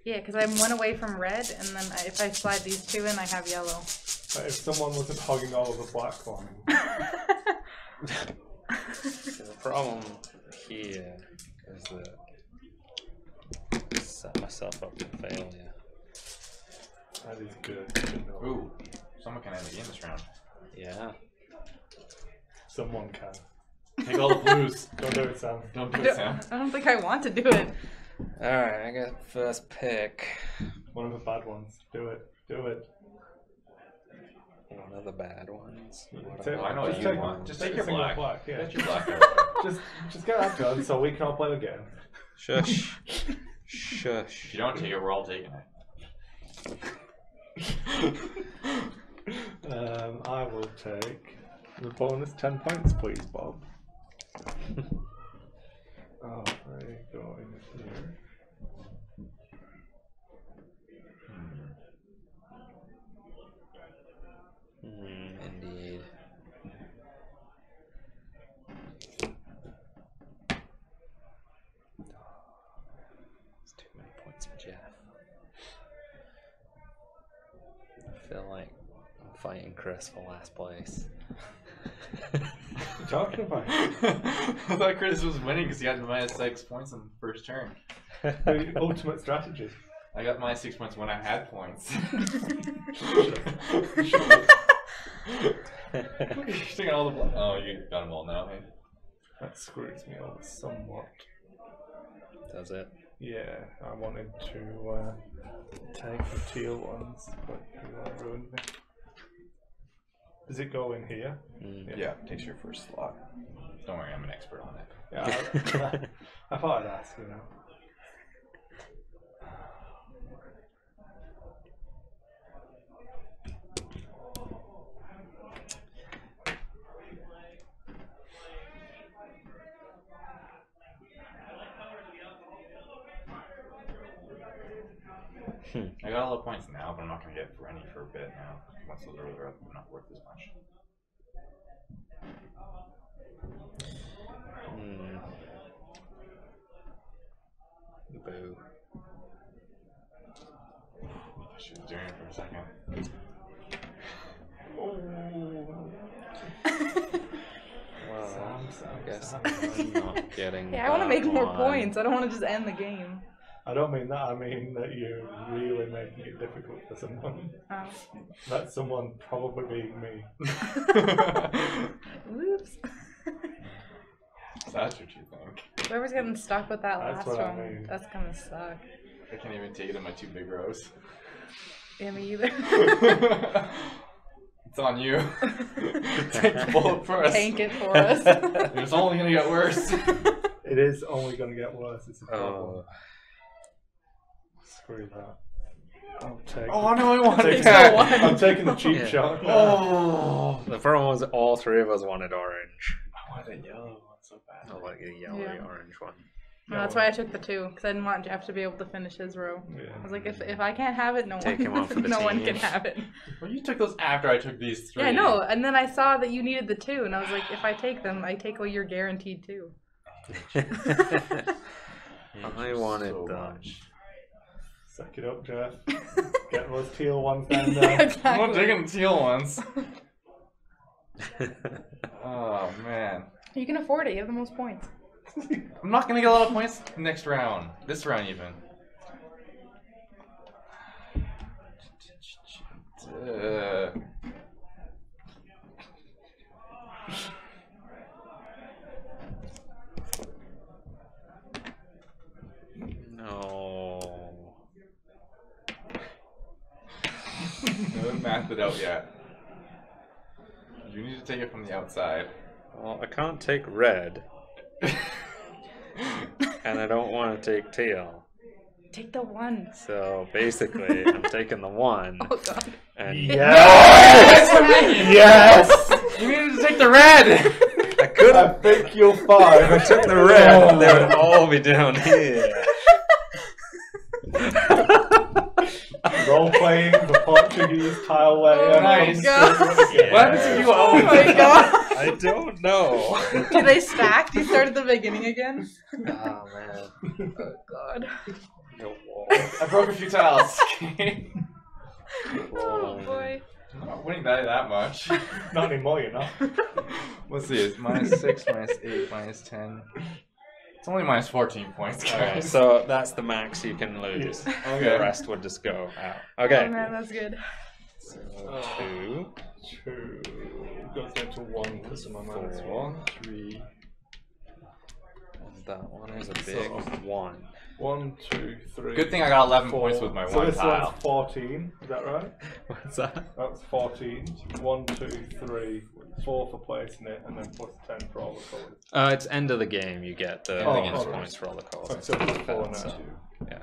[SPEAKER 2] Yeah, because I'm 1 away from red, and then if I slide these 2 in, I have yellow.
[SPEAKER 4] But if someone wasn't hogging all of the black ones.
[SPEAKER 1] The problem here is that I set myself up for failure.
[SPEAKER 4] That is good to know.
[SPEAKER 3] Ooh, someone can end the game this round.
[SPEAKER 1] Yeah.
[SPEAKER 4] Someone can.
[SPEAKER 3] Take all the blues.
[SPEAKER 4] Don't do it, Sam.
[SPEAKER 3] Don't do it, Sam.
[SPEAKER 2] I don't think I want to do it.
[SPEAKER 1] Alright, I got first pick.
[SPEAKER 4] One of the bad ones. Do it. Do it.
[SPEAKER 1] One of the bad ones. What
[SPEAKER 4] Take-
[SPEAKER 3] Well, I know what
[SPEAKER 4] just
[SPEAKER 3] you
[SPEAKER 4] take-
[SPEAKER 3] want. Just take
[SPEAKER 4] a
[SPEAKER 3] your
[SPEAKER 4] single
[SPEAKER 3] black.
[SPEAKER 4] yeah.
[SPEAKER 3] Get your black out.
[SPEAKER 4] Just get that done so we can all play the game.
[SPEAKER 1] Shush.
[SPEAKER 3] If
[SPEAKER 1] Shush.
[SPEAKER 3] you don't take it, we're all taking it.
[SPEAKER 4] I will take the bonus 10 points, please, Bob. Oh, I go in here.
[SPEAKER 1] Chris for last place.
[SPEAKER 4] What are you talking about?
[SPEAKER 3] I thought Chris was winning because he had -6 points in the first turn.
[SPEAKER 4] The ultimate strategy.
[SPEAKER 3] I got -6 points when I had points. You're taking all the blood. Oh, you got them all now, hey?
[SPEAKER 4] That screws me over somewhat.
[SPEAKER 1] Does it?
[SPEAKER 4] Yeah, I wanted to take the teal ones, but you ruined me. Does it go in here?
[SPEAKER 3] Yeah, takes your first slot. Don't worry, I'm an expert on it.
[SPEAKER 4] Yeah, I thought I'd ask, you know.
[SPEAKER 3] I got all the points now, but I'm not going to get any for a bit now. Once those are up, they're not worth as much.
[SPEAKER 1] Boo.
[SPEAKER 3] I should have doing it for a second.
[SPEAKER 1] Well, I guess I'm not getting.
[SPEAKER 2] Yeah, I want to make more
[SPEAKER 1] one.
[SPEAKER 2] points. I don't want to just end the game.
[SPEAKER 4] I don't mean that, I mean that you're really making it difficult for someone.
[SPEAKER 2] Oh.
[SPEAKER 4] That someone probably being me.
[SPEAKER 2] Whoops.
[SPEAKER 3] That's what you think.
[SPEAKER 2] Whoever's getting stuck with that
[SPEAKER 4] That's
[SPEAKER 2] last
[SPEAKER 4] what I
[SPEAKER 2] one,
[SPEAKER 4] mean.
[SPEAKER 2] that's gonna suck.
[SPEAKER 3] I can't even take it in my 2 big rows.
[SPEAKER 2] Yeah, me either.
[SPEAKER 3] It's on you. Take the bullet for us.
[SPEAKER 2] Tank it for us.
[SPEAKER 3] It's only going to get worse.
[SPEAKER 4] It is only going to get worse, it's a problem.
[SPEAKER 1] Oh.
[SPEAKER 4] Screw that. I'll take
[SPEAKER 3] Oh no, I want
[SPEAKER 4] I'm
[SPEAKER 3] it.
[SPEAKER 2] Still one.
[SPEAKER 4] I'm taking the cheap
[SPEAKER 1] Yeah.
[SPEAKER 4] shot.
[SPEAKER 3] Oh.
[SPEAKER 1] The problem was all three of us wanted orange.
[SPEAKER 3] I wanted a yellow one so bad.
[SPEAKER 1] I like the yellowy
[SPEAKER 2] Yeah.
[SPEAKER 1] orange one.
[SPEAKER 2] Well, that's why I took the 2, because I didn't want Jeff to be able to finish his row.
[SPEAKER 4] Yeah.
[SPEAKER 2] I was like, if I can't have it, no
[SPEAKER 1] Take
[SPEAKER 2] one,
[SPEAKER 1] him off for the
[SPEAKER 2] no one
[SPEAKER 1] team.
[SPEAKER 2] can have it.
[SPEAKER 3] Well, you took those after I took these 3.
[SPEAKER 2] Yeah, I know. And then I saw that you needed the 2, and I was like, if I take them, I take your guaranteed 2.
[SPEAKER 1] I wanted
[SPEAKER 3] so
[SPEAKER 1] them.
[SPEAKER 3] much.
[SPEAKER 4] Suck it up, Jeff. Get those teal ones down there.
[SPEAKER 2] Exactly.
[SPEAKER 3] I'm not taking the teal ones. Oh man.
[SPEAKER 2] You can afford it. You have the most points.
[SPEAKER 3] I'm not gonna get a lot of points next round. This round even.
[SPEAKER 1] No.
[SPEAKER 3] I haven't mathed it out yet. You need to take it from the outside.
[SPEAKER 1] Well, I can't take red, and I don't want to take teal.
[SPEAKER 2] Take the 1.
[SPEAKER 1] So basically, I'm taking the 1.
[SPEAKER 2] Oh god.
[SPEAKER 1] And
[SPEAKER 4] Yes! Yes!
[SPEAKER 3] You needed to take the red!
[SPEAKER 1] I could
[SPEAKER 4] I
[SPEAKER 1] have.
[SPEAKER 4] think you'll
[SPEAKER 1] If I
[SPEAKER 4] find.
[SPEAKER 1] took the red, they would all be down here.
[SPEAKER 4] Role playing the Portuguese tile layer.
[SPEAKER 2] Oh my
[SPEAKER 3] Nice.
[SPEAKER 2] god.
[SPEAKER 3] What happened to you?
[SPEAKER 2] Oh my god.
[SPEAKER 1] I don't know.
[SPEAKER 2] Do they stack? Do you start at the beginning again?
[SPEAKER 1] Oh man.
[SPEAKER 2] Oh god.
[SPEAKER 1] No wall.
[SPEAKER 3] I broke a few tiles.
[SPEAKER 2] Oh boy.
[SPEAKER 3] I'm not winning by that much.
[SPEAKER 4] Not anymore, you're not.
[SPEAKER 3] Let's see, it's -6, -8, -10. It's only -14 points,
[SPEAKER 1] Alright,
[SPEAKER 3] guys.
[SPEAKER 1] so that's the max you can lose.
[SPEAKER 3] Okay.
[SPEAKER 1] The rest would just go out.
[SPEAKER 2] Oh
[SPEAKER 1] Okay.
[SPEAKER 2] man, that's good.
[SPEAKER 1] So 2,
[SPEAKER 4] 2 goes down to 1 because of my minus
[SPEAKER 1] 4,
[SPEAKER 4] 1. 3.
[SPEAKER 1] and that one is a big 1.
[SPEAKER 4] 1, 2, 3.
[SPEAKER 3] Good thing I got 11
[SPEAKER 4] 4.
[SPEAKER 3] points with my
[SPEAKER 4] so
[SPEAKER 3] one
[SPEAKER 4] this
[SPEAKER 3] tile.
[SPEAKER 4] one's 14, is that right?
[SPEAKER 1] What's that?
[SPEAKER 4] That's 14. 1, 2, 3, 4 for placing it, and then plus 10 for all the colours.
[SPEAKER 1] It's end of the game. You get the
[SPEAKER 3] Oh,
[SPEAKER 1] bonus
[SPEAKER 3] okay.
[SPEAKER 1] points for all the calls.
[SPEAKER 4] Oh,
[SPEAKER 1] and
[SPEAKER 4] so
[SPEAKER 1] stuff
[SPEAKER 4] it's
[SPEAKER 1] like
[SPEAKER 4] 4
[SPEAKER 1] that,
[SPEAKER 4] now.
[SPEAKER 1] so, yeah.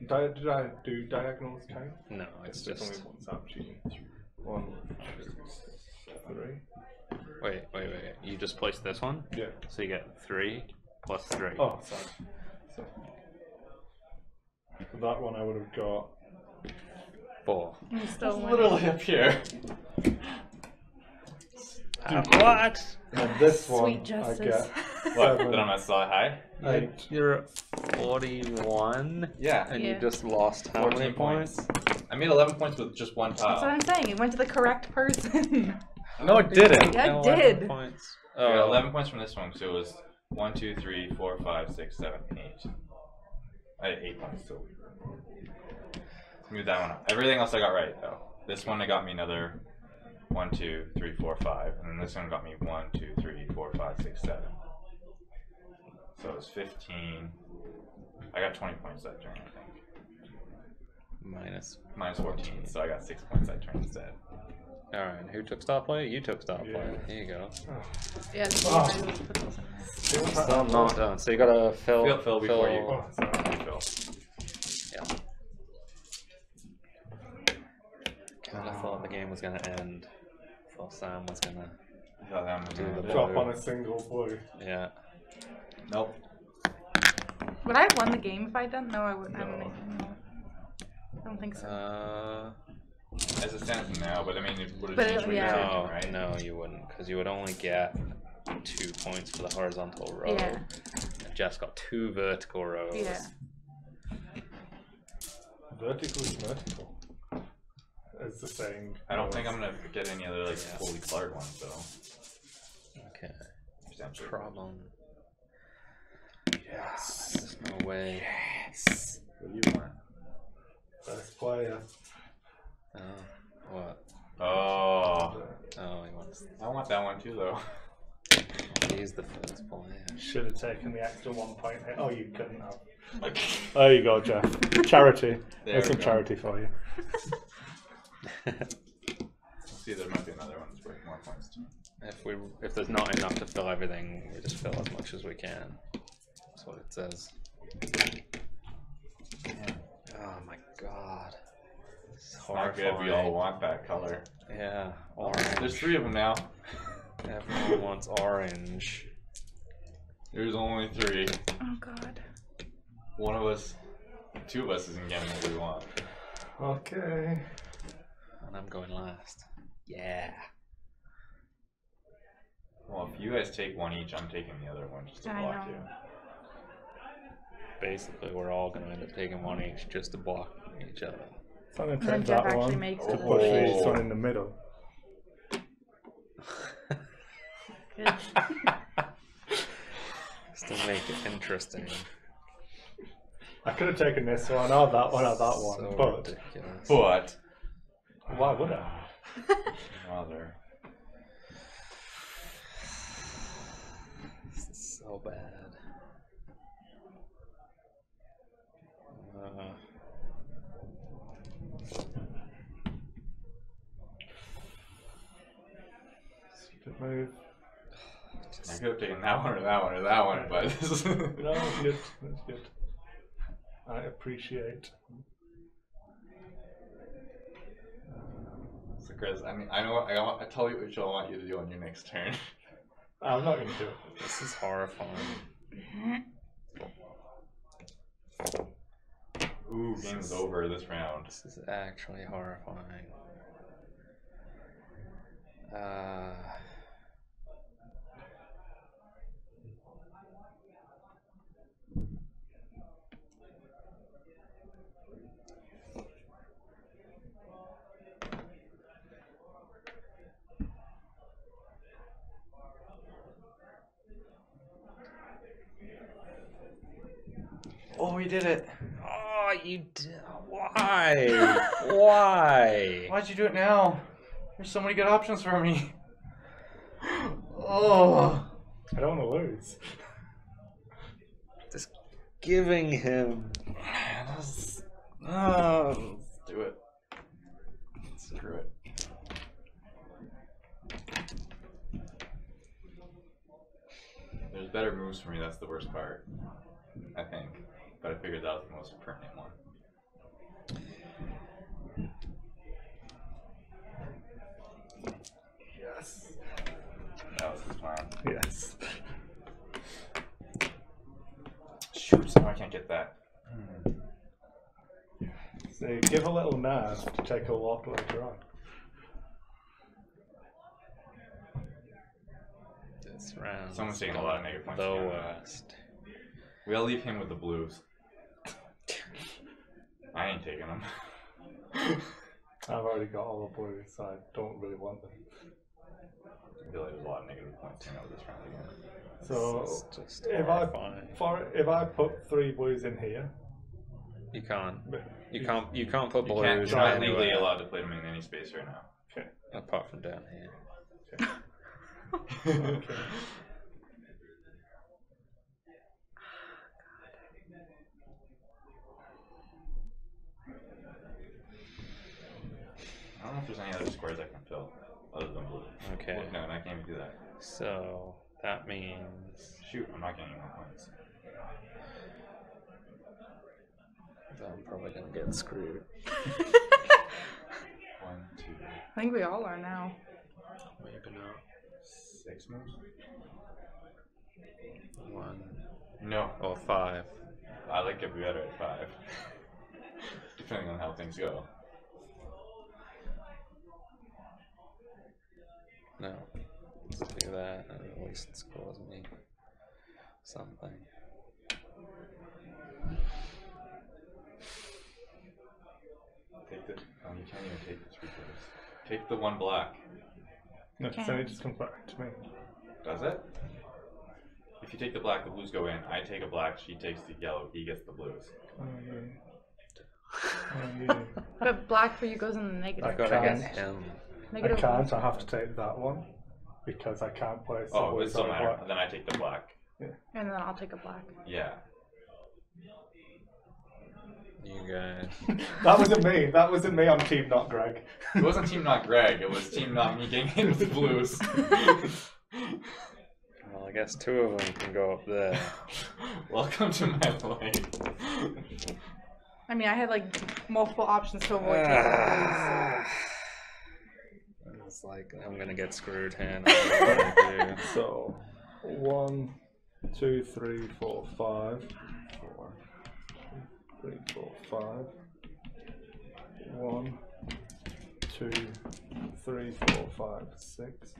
[SPEAKER 4] Did I do diagonals count?
[SPEAKER 1] No, it's
[SPEAKER 4] It's only
[SPEAKER 1] just.
[SPEAKER 4] one I'm cheating. 1, 2, 3.
[SPEAKER 1] Wait. You just placed this one?
[SPEAKER 4] Yeah.
[SPEAKER 1] So you get 3 plus 3.
[SPEAKER 4] Oh, sorry. So, for that one I would have got
[SPEAKER 1] 4.
[SPEAKER 2] I'm still winning.
[SPEAKER 3] Literally up here.
[SPEAKER 1] What?
[SPEAKER 4] and this one
[SPEAKER 2] Sweet justice.
[SPEAKER 4] I get
[SPEAKER 3] What?
[SPEAKER 4] 7,
[SPEAKER 3] That I'm at solid high?
[SPEAKER 4] 8.
[SPEAKER 1] You're at 41,
[SPEAKER 3] Yeah.
[SPEAKER 1] and
[SPEAKER 2] Yeah.
[SPEAKER 1] you just lost how many
[SPEAKER 3] 14
[SPEAKER 1] points?
[SPEAKER 3] I made 11 points with just one
[SPEAKER 2] That's what
[SPEAKER 3] tile.
[SPEAKER 2] I'm saying. It went to the correct person.
[SPEAKER 4] No, it didn't.
[SPEAKER 2] Yeah, it
[SPEAKER 1] 11
[SPEAKER 2] did.
[SPEAKER 1] Points.
[SPEAKER 3] I got
[SPEAKER 1] Oh,
[SPEAKER 3] 11 points from this one, so it was 1, 2, 3, 4, 5, 6, 7, 8. I had 8 points too. Move that one up. Everything else I got right though. This one got me another 1, 2, 3, 4, 5, and then this one got me 1, 2, 3, 4, 5, 6, 7. So it was 15. I got 20 points that turn, I think.
[SPEAKER 1] minus.
[SPEAKER 3] Minus 14, so I got 6 points that turn instead.
[SPEAKER 1] Alright, who took star play? You took star play. Here you go.
[SPEAKER 2] Yeah, so
[SPEAKER 4] Oh.
[SPEAKER 2] you might as well put those in there.
[SPEAKER 1] Still not done. So you gotta fill.
[SPEAKER 3] Fill before you.
[SPEAKER 4] Oh, sorry.
[SPEAKER 3] Fill.
[SPEAKER 1] Yeah. Kinda thought the game was gonna end. Thought Sam was gonna.
[SPEAKER 3] I thought that was
[SPEAKER 1] Do the
[SPEAKER 3] gonna-
[SPEAKER 4] Drop on a single blue.
[SPEAKER 1] Yeah.
[SPEAKER 3] Nope.
[SPEAKER 2] Would I have won the game if I'd done? No, I wouldn't. No. I don't think so.
[SPEAKER 3] As it stands now, but I mean, it would have
[SPEAKER 2] But
[SPEAKER 3] changed what you're
[SPEAKER 2] yeah.
[SPEAKER 1] No,
[SPEAKER 3] taking, right?
[SPEAKER 1] no, you wouldn't, because you would only get 2 points for the horizontal row.
[SPEAKER 2] Yeah.
[SPEAKER 1] And Jeff's got 2 vertical rows.
[SPEAKER 2] Yeah.
[SPEAKER 4] Vertical is vertical. As the saying.
[SPEAKER 3] I don't think I'm gonna get any other like
[SPEAKER 1] Yeah.
[SPEAKER 3] fully colored ones though.
[SPEAKER 1] Okay.
[SPEAKER 3] Potentially.
[SPEAKER 1] Problem.
[SPEAKER 4] Yes.
[SPEAKER 1] There's no way.
[SPEAKER 3] What do you want?
[SPEAKER 4] First player.
[SPEAKER 1] Oh, what?
[SPEAKER 3] Oh,
[SPEAKER 1] Oh, he wants.
[SPEAKER 3] I want that one too though.
[SPEAKER 1] He's the first player.
[SPEAKER 4] Should have taken the extra 1 point hit. Oh, you couldn't have. There you go, Jeff. Charity.
[SPEAKER 3] There
[SPEAKER 4] There's
[SPEAKER 3] we
[SPEAKER 4] some
[SPEAKER 3] go.
[SPEAKER 4] charity for you.
[SPEAKER 3] Let's see, there might be another one that's worth more points too.
[SPEAKER 1] If there's not enough to fill everything, we just fill as much as we can. That's what it says. Oh my god. It's
[SPEAKER 3] Not good. We all want that color.
[SPEAKER 1] Yeah, orange.
[SPEAKER 3] There's 3 of them now.
[SPEAKER 1] Everyone wants orange.
[SPEAKER 3] There's only 3.
[SPEAKER 2] Oh god.
[SPEAKER 3] One of us, 2 of us isn't getting what we want.
[SPEAKER 4] Okay.
[SPEAKER 1] And I'm going last. Yeah.
[SPEAKER 3] Well, if you guys take one each, I'm taking the other one just to
[SPEAKER 2] I
[SPEAKER 3] block
[SPEAKER 2] know.
[SPEAKER 3] you.
[SPEAKER 1] Basically, we're all going to end up taking one each just to block each other.
[SPEAKER 4] So I'm going to
[SPEAKER 2] And then
[SPEAKER 4] take
[SPEAKER 2] Jeff
[SPEAKER 4] that
[SPEAKER 2] actually
[SPEAKER 4] one
[SPEAKER 2] makes
[SPEAKER 4] to
[SPEAKER 2] the
[SPEAKER 4] push
[SPEAKER 3] point.
[SPEAKER 4] this one in the middle.
[SPEAKER 2] Good.
[SPEAKER 1] Just to make it interesting.
[SPEAKER 4] I could have taken this one or that one or that one,
[SPEAKER 1] So
[SPEAKER 4] but
[SPEAKER 1] ridiculous.
[SPEAKER 3] But
[SPEAKER 4] why would I?
[SPEAKER 3] mother,
[SPEAKER 1] This is so bad.
[SPEAKER 4] Stupid move.
[SPEAKER 3] I could have taken that one or that one or that one, but this is
[SPEAKER 4] No, that's good. That's good. I appreciate.
[SPEAKER 3] So Chris, I mean, I know. I tell you what I want you to do on your next turn.
[SPEAKER 4] I'm not going to do it.
[SPEAKER 1] This is horrifying.
[SPEAKER 3] Ooh, game's over this round.
[SPEAKER 1] This is actually horrifying.
[SPEAKER 3] Oh, we did it!
[SPEAKER 1] Oh, you did. Why? Why?
[SPEAKER 3] Why'd you do it now? There's so many good options for me. Oh,
[SPEAKER 4] I don't want to lose.
[SPEAKER 1] Just giving him.
[SPEAKER 3] let's do it. Screw it. There's better moves for me. That's the worst part, I think. But I figured that was the most pertinent one.
[SPEAKER 4] Yes.
[SPEAKER 3] That was his plan.
[SPEAKER 4] Yes.
[SPEAKER 3] Shoot, now I can't get that.
[SPEAKER 4] So give a little nerve to take a walk later on.
[SPEAKER 1] This round.
[SPEAKER 3] Someone's taking a lot of negative points
[SPEAKER 1] The
[SPEAKER 3] again.
[SPEAKER 1] worst.
[SPEAKER 3] We'll leave him with the blues. I ain't taking them.
[SPEAKER 4] I've already got all the blues, so I don't really want them.
[SPEAKER 3] I feel like there's a lot of negative points coming out of this round again.
[SPEAKER 4] So
[SPEAKER 1] This is just
[SPEAKER 4] if I put 3 blues in here,
[SPEAKER 1] you can't.
[SPEAKER 4] but
[SPEAKER 1] You can't put
[SPEAKER 3] You
[SPEAKER 1] blues
[SPEAKER 3] can't, you're not
[SPEAKER 1] anywhere
[SPEAKER 3] legally allowed to play them in any space right now.
[SPEAKER 4] okay.
[SPEAKER 1] apart from down here.
[SPEAKER 4] Okay.
[SPEAKER 3] I don't know if there's any other squares I can fill other than blue.
[SPEAKER 1] Okay.
[SPEAKER 3] No, I can't even do that.
[SPEAKER 1] So that means
[SPEAKER 3] Shoot, I'm not getting any more points.
[SPEAKER 1] that I'm probably gonna get screwed.
[SPEAKER 3] 1, 2.
[SPEAKER 2] I think we all are now.
[SPEAKER 1] Maybe not.
[SPEAKER 3] 6 moves?
[SPEAKER 1] 1
[SPEAKER 3] No.
[SPEAKER 1] or 5.
[SPEAKER 3] I like it better at 5. Depending on how things go.
[SPEAKER 1] No. Let's do that, and at least it scores me something.
[SPEAKER 3] Take the. Oh, you can't even take the 3 colors. Take the 1 black.
[SPEAKER 4] No,
[SPEAKER 2] Okay.
[SPEAKER 4] so it just comes back to me.
[SPEAKER 3] Does it? If you take the black, the blues go in. I take a black, she takes the yellow, he gets the blues.
[SPEAKER 4] Oh, yeah.
[SPEAKER 2] But black for you goes in the
[SPEAKER 1] I've
[SPEAKER 2] negative.
[SPEAKER 1] got to
[SPEAKER 4] can't.
[SPEAKER 1] get him.
[SPEAKER 4] I
[SPEAKER 2] Negative
[SPEAKER 4] can't, I have to take that one because I can't place the
[SPEAKER 3] Oh, it
[SPEAKER 4] blues
[SPEAKER 3] doesn't
[SPEAKER 4] on
[SPEAKER 3] matter.
[SPEAKER 4] black.
[SPEAKER 3] Then I take the black.
[SPEAKER 2] And then I'll take a black.
[SPEAKER 3] Yeah.
[SPEAKER 1] You guys.
[SPEAKER 4] That wasn't me on Team Not Greg.
[SPEAKER 3] It wasn't Team Not Greg, it was Team Not Me getting in with the blues.
[SPEAKER 1] Well, I guess 2 of them can go up there.
[SPEAKER 3] Welcome to my life.
[SPEAKER 2] I mean, I had like multiple options to avoid taking these.
[SPEAKER 1] It's like I'm gonna get screwed here. I don't know what to do.
[SPEAKER 4] So 1, 2, 3, 4, 5. 3, 4, 5. 1, 2, 3, 4, 5, 6.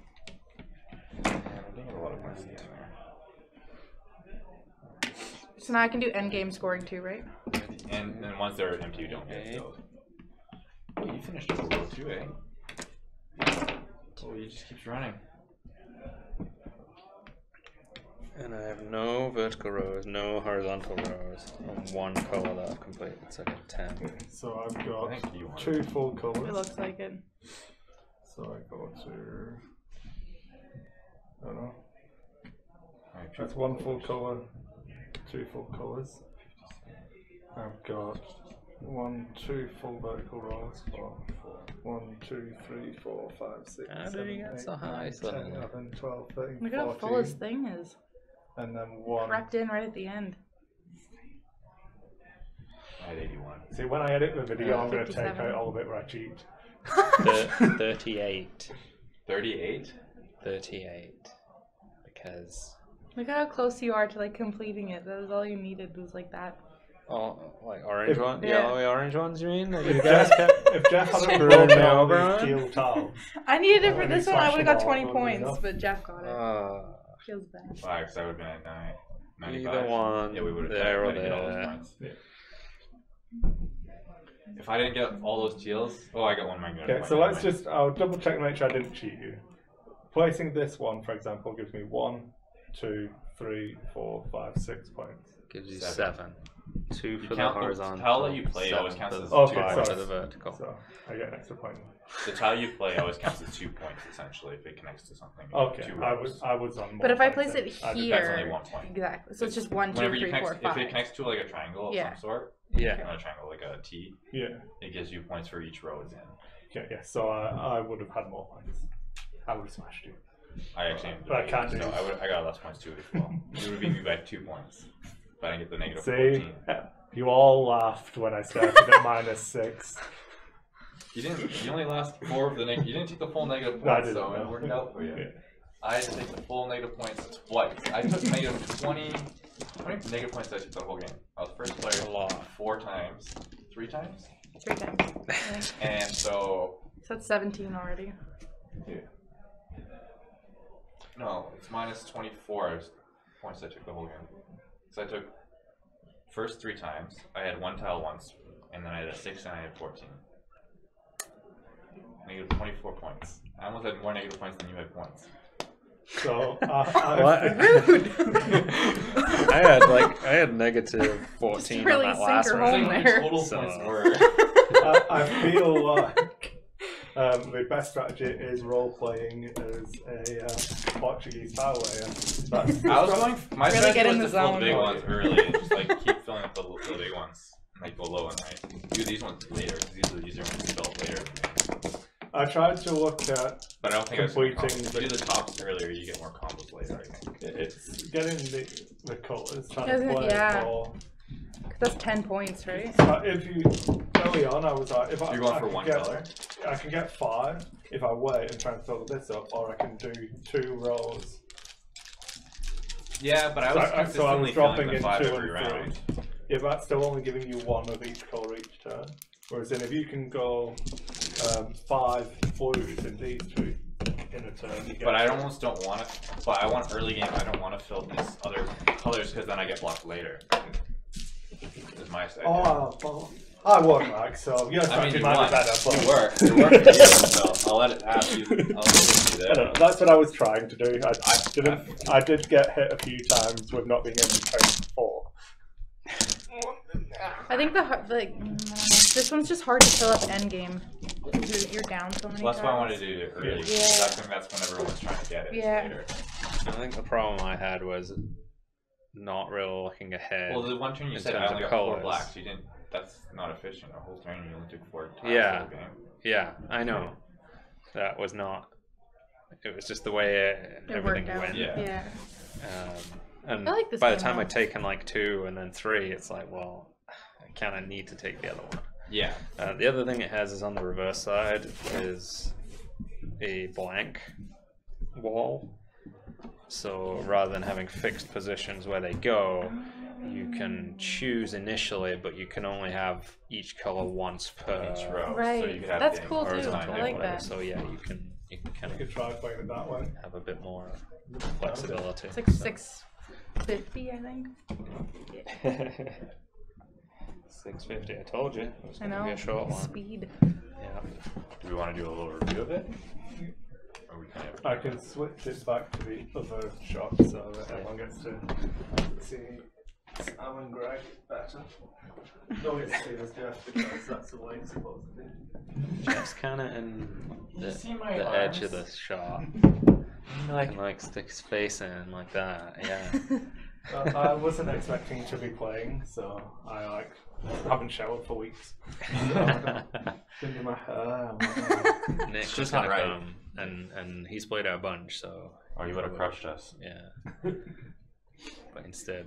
[SPEAKER 3] Yeah, I think a lot of points in there.
[SPEAKER 2] So now I can do end game scoring too, right?
[SPEAKER 3] And then once they're empty, you don't get filled. Oh, you finished up a row too, eh? Oh, he just keeps running.
[SPEAKER 1] And I have no vertical rows, no horizontal rows, and 1 color that I've completed. It's like a 10.
[SPEAKER 4] So I've
[SPEAKER 3] I
[SPEAKER 4] got
[SPEAKER 3] think you won.
[SPEAKER 4] 2 full
[SPEAKER 2] It
[SPEAKER 4] colours.
[SPEAKER 2] looks like it.
[SPEAKER 4] So I go to. I don't know.
[SPEAKER 3] Alright,
[SPEAKER 4] That's 1 full colour, 2 full colours. I've got 1, 2 full vertical rows. 1, 2, 3, 4, 5, 6,
[SPEAKER 1] How did
[SPEAKER 4] 7,
[SPEAKER 1] you get
[SPEAKER 4] 8,
[SPEAKER 1] so
[SPEAKER 4] 9,
[SPEAKER 1] high
[SPEAKER 4] 10,
[SPEAKER 1] suddenly?
[SPEAKER 4] 11, 12, 13,
[SPEAKER 2] Look at how
[SPEAKER 4] 14.
[SPEAKER 2] full his thing is.
[SPEAKER 4] And then 1.
[SPEAKER 2] Crept in right at the end.
[SPEAKER 3] I had 81.
[SPEAKER 4] See, when I edit the video, I'm going to take
[SPEAKER 2] 57.
[SPEAKER 4] out all the bit where I cheat.
[SPEAKER 1] 38.
[SPEAKER 3] 38?
[SPEAKER 1] 38. Because.
[SPEAKER 2] Look at how close you are to like completing it. That was all you needed, was like that.
[SPEAKER 1] Oh, like orange ones?
[SPEAKER 2] Yeah.
[SPEAKER 1] Yellowy orange ones, you mean? That you
[SPEAKER 4] If
[SPEAKER 1] guys
[SPEAKER 4] Jeff,
[SPEAKER 1] kept.
[SPEAKER 4] if Jeff hadn't
[SPEAKER 1] Screwing
[SPEAKER 4] broken
[SPEAKER 1] me
[SPEAKER 4] all
[SPEAKER 1] over,
[SPEAKER 4] these teal tiles,
[SPEAKER 2] I needed it
[SPEAKER 4] I
[SPEAKER 2] for
[SPEAKER 4] would've
[SPEAKER 2] this one. I would have got
[SPEAKER 4] smashed
[SPEAKER 2] 20
[SPEAKER 4] them all,
[SPEAKER 2] points,
[SPEAKER 4] enough.
[SPEAKER 2] but Jeff got it. Feels bad.
[SPEAKER 3] Why? Because I would have been at 95.
[SPEAKER 1] Either one,
[SPEAKER 3] Yeah, we would have
[SPEAKER 1] there or
[SPEAKER 3] get all those
[SPEAKER 1] there.
[SPEAKER 3] points. If I didn't get all those teals, oh, I got 1 magnet.
[SPEAKER 4] okay, so let's just, I'll double check to make sure I didn't cheat you. Placing this one, for example, gives me 1, 2, 3, 4, 5, 6 points.
[SPEAKER 1] Gives you
[SPEAKER 3] 7.
[SPEAKER 1] 7. 2
[SPEAKER 3] You
[SPEAKER 1] for the
[SPEAKER 3] count the
[SPEAKER 1] horizontal.
[SPEAKER 3] tile that you play
[SPEAKER 1] 7
[SPEAKER 3] always counts
[SPEAKER 1] for
[SPEAKER 3] as
[SPEAKER 1] the
[SPEAKER 4] Okay,
[SPEAKER 1] 5
[SPEAKER 4] sorry.
[SPEAKER 1] for the vertical.
[SPEAKER 4] So I get an extra point.
[SPEAKER 3] The tile you play always counts as 2 points, essentially, if it connects to something.
[SPEAKER 4] Okay,
[SPEAKER 3] 2
[SPEAKER 4] I
[SPEAKER 3] rows.
[SPEAKER 4] was on more
[SPEAKER 2] But if I
[SPEAKER 4] points
[SPEAKER 2] place
[SPEAKER 4] then.
[SPEAKER 2] it
[SPEAKER 4] I did-
[SPEAKER 3] That's only
[SPEAKER 2] here,
[SPEAKER 3] 1 point.
[SPEAKER 2] exactly. So it's just 1, 2,
[SPEAKER 3] Whenever you
[SPEAKER 2] 3,
[SPEAKER 3] connect,
[SPEAKER 2] 4,
[SPEAKER 3] if
[SPEAKER 2] 5.
[SPEAKER 3] it connects to like a triangle of
[SPEAKER 2] Yeah.
[SPEAKER 3] some sort,
[SPEAKER 1] Yeah.
[SPEAKER 3] not a triangle, like a T,
[SPEAKER 4] Yeah,
[SPEAKER 3] it gives you points for each row it's in.
[SPEAKER 4] okay, yeah, so I would have had more points. I would have smashed you.
[SPEAKER 3] I actually
[SPEAKER 4] But I can't do
[SPEAKER 3] so
[SPEAKER 4] this.
[SPEAKER 3] I got less points too as well. You would have beat me by 2 points. If I didn't get the negative
[SPEAKER 4] See,
[SPEAKER 3] 14.
[SPEAKER 4] you all laughed when I started at -6.
[SPEAKER 3] You didn't. You only lost 4 of the negative. You didn't take the full negative
[SPEAKER 4] No, I
[SPEAKER 3] points,
[SPEAKER 4] didn't,
[SPEAKER 3] so it
[SPEAKER 4] no.
[SPEAKER 3] worked out for you.
[SPEAKER 4] Yeah.
[SPEAKER 3] I had to take the full negative points twice. I took negative 20. How many negative points did I take the whole game? I was first player
[SPEAKER 1] A lot.
[SPEAKER 3] 4 times, 3 times,
[SPEAKER 2] 3 times.
[SPEAKER 3] and so
[SPEAKER 2] So that's 17 already.
[SPEAKER 3] yeah. No, it's minus 24 points I took the whole game. So I took first 3 times. I had 1 tile once, and then I had a 6 and I had 14. Negative 24 points. I almost had more negative points than you had points.
[SPEAKER 4] So
[SPEAKER 2] Rude.
[SPEAKER 1] I had negative 14
[SPEAKER 2] really
[SPEAKER 1] on that
[SPEAKER 2] sink
[SPEAKER 1] last
[SPEAKER 2] her
[SPEAKER 1] round.
[SPEAKER 2] home
[SPEAKER 3] Your
[SPEAKER 2] there.
[SPEAKER 3] total
[SPEAKER 1] So-
[SPEAKER 3] points were.
[SPEAKER 4] I feel like the best strategy is role playing as a Portuguese power layer.
[SPEAKER 3] I was going. My
[SPEAKER 2] Really
[SPEAKER 3] strategy
[SPEAKER 2] get in
[SPEAKER 3] was
[SPEAKER 2] the
[SPEAKER 3] to fill
[SPEAKER 2] zone.
[SPEAKER 3] the big ones early and just like keep filling up the big ones. And, like go low and right. Do these ones later. 'Cause these are the easier ones to fill up later.
[SPEAKER 4] I tried to look at
[SPEAKER 3] But I don't think I was gonna
[SPEAKER 4] completing
[SPEAKER 3] combos. If you do the tops earlier, you get more combos later. I think.
[SPEAKER 4] it's getting the colours, trying
[SPEAKER 2] Doesn't
[SPEAKER 4] to
[SPEAKER 2] it?
[SPEAKER 4] play
[SPEAKER 2] Yeah.
[SPEAKER 4] it more.
[SPEAKER 2] That's 10 points, right?
[SPEAKER 4] But if you early on, I was like, if
[SPEAKER 3] You're going
[SPEAKER 4] I
[SPEAKER 3] for
[SPEAKER 4] can
[SPEAKER 3] one
[SPEAKER 4] get,
[SPEAKER 3] color.
[SPEAKER 4] I can get 5 if I wait and try and fill this up, or I can do 2 rows.
[SPEAKER 3] Yeah, but I
[SPEAKER 4] So
[SPEAKER 3] was
[SPEAKER 4] I
[SPEAKER 3] consistently
[SPEAKER 4] was dropping
[SPEAKER 3] filling the
[SPEAKER 4] in
[SPEAKER 3] 5
[SPEAKER 4] 2
[SPEAKER 3] every
[SPEAKER 4] and 3.
[SPEAKER 3] round.
[SPEAKER 4] Yeah, but that's still only giving you 1 of each colour each turn. Whereas then if you can go 5 blues in these 2 in a turn, you get.
[SPEAKER 3] But I almost don't want to. But I want early game. I don't want to fill these other colors because then I get blocked later. Is my idea.
[SPEAKER 4] Oh, well, I won, Mike. So your
[SPEAKER 3] I mean,
[SPEAKER 4] strategy
[SPEAKER 3] you
[SPEAKER 4] might
[SPEAKER 3] won.
[SPEAKER 4] be better. But
[SPEAKER 3] You worked. You worked for you, so I'll let it pass you. I'll let you
[SPEAKER 4] I don't
[SPEAKER 3] there.
[SPEAKER 4] know. That's what I was trying to do. I did get hit a few times with not being able to play before.
[SPEAKER 2] I think this one's just hard to fill up endgame. You're down so many
[SPEAKER 3] Well, that's why I
[SPEAKER 2] times.
[SPEAKER 3] wanted to do it early.
[SPEAKER 2] Yeah.
[SPEAKER 3] I think that's when everyone was trying to get it.
[SPEAKER 2] Yeah.
[SPEAKER 3] Later.
[SPEAKER 1] I think the problem I had was not really looking ahead.
[SPEAKER 3] Well, the one turn you
[SPEAKER 1] in
[SPEAKER 3] said I
[SPEAKER 1] terms
[SPEAKER 3] only
[SPEAKER 1] of
[SPEAKER 3] got 4
[SPEAKER 1] colours.
[SPEAKER 3] blacks. You didn't. That's not efficient. A whole turn you only took 4 times.
[SPEAKER 1] Yeah.
[SPEAKER 3] The whole game.
[SPEAKER 1] Yeah, I know. That was not. It was just the way
[SPEAKER 2] It
[SPEAKER 1] everything
[SPEAKER 2] worked out.
[SPEAKER 1] went.
[SPEAKER 3] Yeah.
[SPEAKER 1] And
[SPEAKER 2] I like this
[SPEAKER 1] by the
[SPEAKER 2] game,
[SPEAKER 1] time
[SPEAKER 2] though.
[SPEAKER 1] I'd taken like 2 and then 3, it's like, well, I kind of need to take the other one.
[SPEAKER 3] Yeah.
[SPEAKER 1] The other thing it has is on the reverse side is a blank wall. So rather than having fixed positions where they go, you can choose initially, but you can only have each color once per
[SPEAKER 3] Each row. So
[SPEAKER 2] Right.
[SPEAKER 3] you could have
[SPEAKER 2] That's
[SPEAKER 3] the
[SPEAKER 2] cool, too.
[SPEAKER 3] horizontal
[SPEAKER 2] I
[SPEAKER 3] or
[SPEAKER 2] like
[SPEAKER 3] whatever.
[SPEAKER 2] that.
[SPEAKER 1] So yeah, you can kind
[SPEAKER 4] You could
[SPEAKER 1] of
[SPEAKER 4] try playing it that way.
[SPEAKER 1] have a bit more flexibility.
[SPEAKER 2] It's like 650, I think.
[SPEAKER 1] 650. I told you. It was
[SPEAKER 2] I
[SPEAKER 1] going to
[SPEAKER 2] know.
[SPEAKER 1] be a short one.
[SPEAKER 2] Speed.
[SPEAKER 1] Yeah.
[SPEAKER 3] Do we want to do a little review of it? Or we kind of.
[SPEAKER 4] I can switch it back to the other shot so that everyone gets to see Sam and Greg better. Don't get to see us, Jeff, because that's the way it's supposed to be.
[SPEAKER 1] Just kind of in the
[SPEAKER 3] see my
[SPEAKER 1] edge of
[SPEAKER 3] arms?
[SPEAKER 1] the shot.
[SPEAKER 3] Like,
[SPEAKER 1] And like stick his face in like that. Yeah.
[SPEAKER 4] I wasn't expecting to be playing, so I haven't showered for weeks. So, didn't do my hair.
[SPEAKER 1] Nick's
[SPEAKER 3] just
[SPEAKER 1] just
[SPEAKER 3] not
[SPEAKER 1] gonna
[SPEAKER 3] right.
[SPEAKER 1] come and he's played our bunch, so
[SPEAKER 3] oh, you would have crushed us.
[SPEAKER 1] yeah. But instead,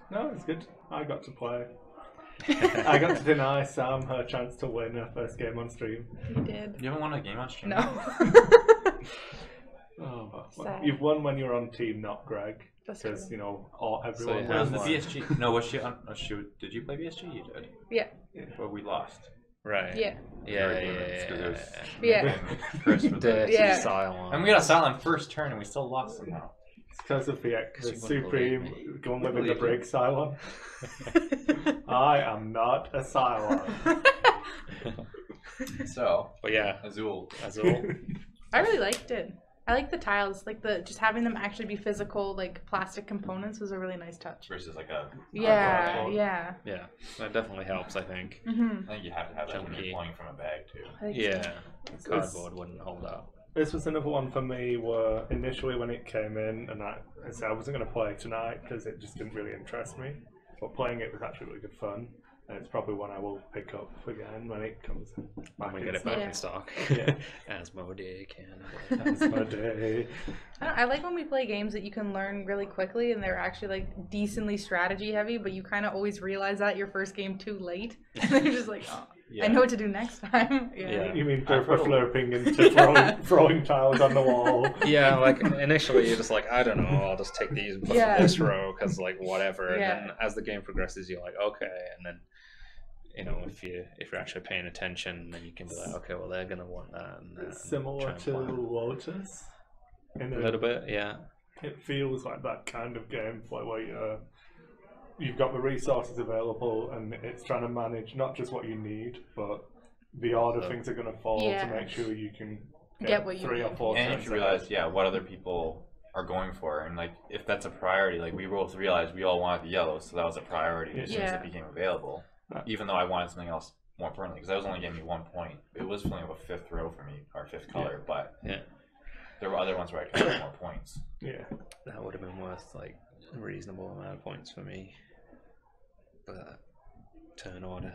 [SPEAKER 4] No, it's good. I got to play. I got to deny Sam her chance to win her first game on stream.
[SPEAKER 2] You did.
[SPEAKER 3] You haven't won a game on stream?
[SPEAKER 2] No.
[SPEAKER 4] Oh, well,
[SPEAKER 2] Sad.
[SPEAKER 4] you've won when you're on team, not Greg.
[SPEAKER 2] That's
[SPEAKER 4] Because,
[SPEAKER 2] true.
[SPEAKER 4] you know, everyone
[SPEAKER 1] you
[SPEAKER 3] Was
[SPEAKER 1] have
[SPEAKER 3] the
[SPEAKER 1] one.
[SPEAKER 3] BSG? No, was she on? Did you play BSG? You did.
[SPEAKER 2] Yeah.
[SPEAKER 3] Well, we lost.
[SPEAKER 1] right.
[SPEAKER 2] Yeah.
[SPEAKER 1] Yeah.
[SPEAKER 3] Very
[SPEAKER 1] Yeah.
[SPEAKER 3] good. It's 'cause it was
[SPEAKER 2] Yeah.
[SPEAKER 3] Nick and Chris with
[SPEAKER 1] Dirty
[SPEAKER 3] the-
[SPEAKER 2] Yeah.
[SPEAKER 1] silent.
[SPEAKER 3] And we got a silent first turn, and we still lost somehow.
[SPEAKER 4] It's because of the
[SPEAKER 1] you wouldn't
[SPEAKER 4] Supreme
[SPEAKER 1] believe
[SPEAKER 4] going living
[SPEAKER 3] believe
[SPEAKER 4] the break Cylon. I am not a Cylon.
[SPEAKER 3] So,
[SPEAKER 1] But yeah,
[SPEAKER 3] Azul.
[SPEAKER 1] Azul.
[SPEAKER 2] I really liked it. I like the tiles, like just having them actually be physical, like plastic components was a really nice touch.
[SPEAKER 3] Versus like a.
[SPEAKER 2] Yeah,
[SPEAKER 3] cardboard.
[SPEAKER 2] yeah.
[SPEAKER 1] Yeah, that definitely helps. I think.
[SPEAKER 2] Mm-hmm.
[SPEAKER 3] I think you have to have that when
[SPEAKER 1] Chunky.
[SPEAKER 3] you're pulling from a bag too.
[SPEAKER 2] I think
[SPEAKER 1] Yeah,
[SPEAKER 2] so.
[SPEAKER 1] cardboard wouldn't hold up.
[SPEAKER 4] This was another one for me where initially when it came in, and I said I wasn't going to play tonight because it just didn't really interest me. But playing it was actually really good fun. And it's probably one I will pick up again when it comes back.
[SPEAKER 1] When we get it back
[SPEAKER 2] Yeah.
[SPEAKER 1] in stock.
[SPEAKER 4] Yeah.
[SPEAKER 1] Asmodee can.
[SPEAKER 4] That's my day.
[SPEAKER 2] I like when we play games that you can learn really quickly and they're actually like decently strategy heavy, but you kind of always realize that your first game too late. And then you're just like, oh, I know what to do next time.
[SPEAKER 1] Yeah.
[SPEAKER 4] You mean
[SPEAKER 3] I've heard of-
[SPEAKER 4] flirping into throwing tiles on the wall?
[SPEAKER 1] Yeah, like initially you're just like, I don't know, I'll just take these and put them
[SPEAKER 2] Yeah.
[SPEAKER 1] in this row because like whatever.
[SPEAKER 2] Yeah.
[SPEAKER 1] And then as the game progresses, you're like, okay, and then you know if you're actually paying attention, then you can be like, okay, well they're gonna want that. And
[SPEAKER 4] It's
[SPEAKER 1] try
[SPEAKER 4] similar
[SPEAKER 1] and
[SPEAKER 4] to
[SPEAKER 1] plan.
[SPEAKER 4] Lotus. In
[SPEAKER 1] A little bit, yeah.
[SPEAKER 4] It feels like that kind of gameplay where you've got the resources available and it's trying to manage not just what you need, but the order
[SPEAKER 1] So-
[SPEAKER 4] things are going to fall
[SPEAKER 2] Yeah.
[SPEAKER 4] to make sure you can
[SPEAKER 2] Get what you
[SPEAKER 4] 3 or
[SPEAKER 2] need.
[SPEAKER 4] 4
[SPEAKER 3] And
[SPEAKER 4] turns
[SPEAKER 3] if you
[SPEAKER 4] ahead.
[SPEAKER 3] realize, yeah, what other people are going for, and like if that's a priority, like we both realized we all wanted the yellow, so that was a priority as soon as
[SPEAKER 2] Yeah.
[SPEAKER 3] it became available. Even though I wanted something else more importantly, because that was only getting me 1 point. It was filling up a 5th row for me, or 5th color, but
[SPEAKER 1] Yeah.
[SPEAKER 3] there were other ones where I could get more points.
[SPEAKER 4] Yeah.
[SPEAKER 1] That would have been worth like a reasonable amount of points for me. But turn order.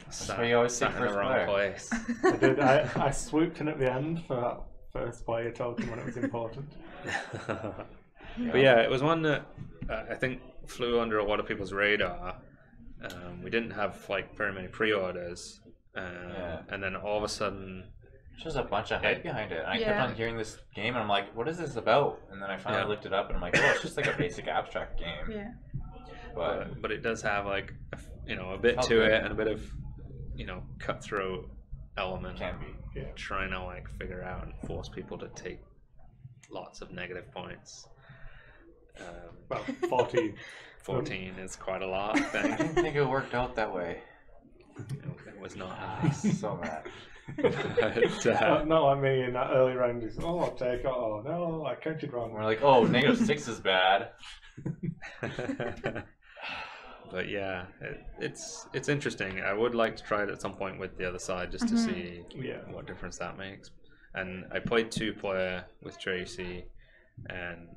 [SPEAKER 3] That's why you always say
[SPEAKER 1] sat in the
[SPEAKER 3] first
[SPEAKER 1] wrong
[SPEAKER 3] player.
[SPEAKER 1] place.
[SPEAKER 4] I did. I swooped in at the end for that first player token when it was important.
[SPEAKER 1] But yeah, it was one that I think flew under a lot of people's radar. We didn't have like very many pre-orders, and then all of a sudden,
[SPEAKER 3] There's just a bunch of hype behind it. And I kept
[SPEAKER 2] Yeah.
[SPEAKER 3] on hearing this game, and I'm like, what is this about? And then I finally looked it up, and I'm like, oh, it's just like a basic abstract game.
[SPEAKER 2] Yeah.
[SPEAKER 3] But
[SPEAKER 1] it does have like a bit
[SPEAKER 3] Oh,
[SPEAKER 1] to
[SPEAKER 3] good.
[SPEAKER 1] it and a bit of cutthroat element.
[SPEAKER 3] can be.
[SPEAKER 1] Trying to like figure out and force people to take lots of negative points.
[SPEAKER 4] Well, 14.
[SPEAKER 1] 14 is quite a lot. I
[SPEAKER 3] I
[SPEAKER 1] think.
[SPEAKER 3] didn't think it worked out that way.
[SPEAKER 1] It was not nice.
[SPEAKER 3] So mad.
[SPEAKER 1] But,
[SPEAKER 4] Not like me in that early round. Is, oh, I'll take it. Oh, no, I counted wrong.
[SPEAKER 3] We're like, oh, -6 is bad.
[SPEAKER 1] but yeah, it's interesting. I would like to try it at some point with the other side just to see what difference that makes. And I played 2-player with Tracy, and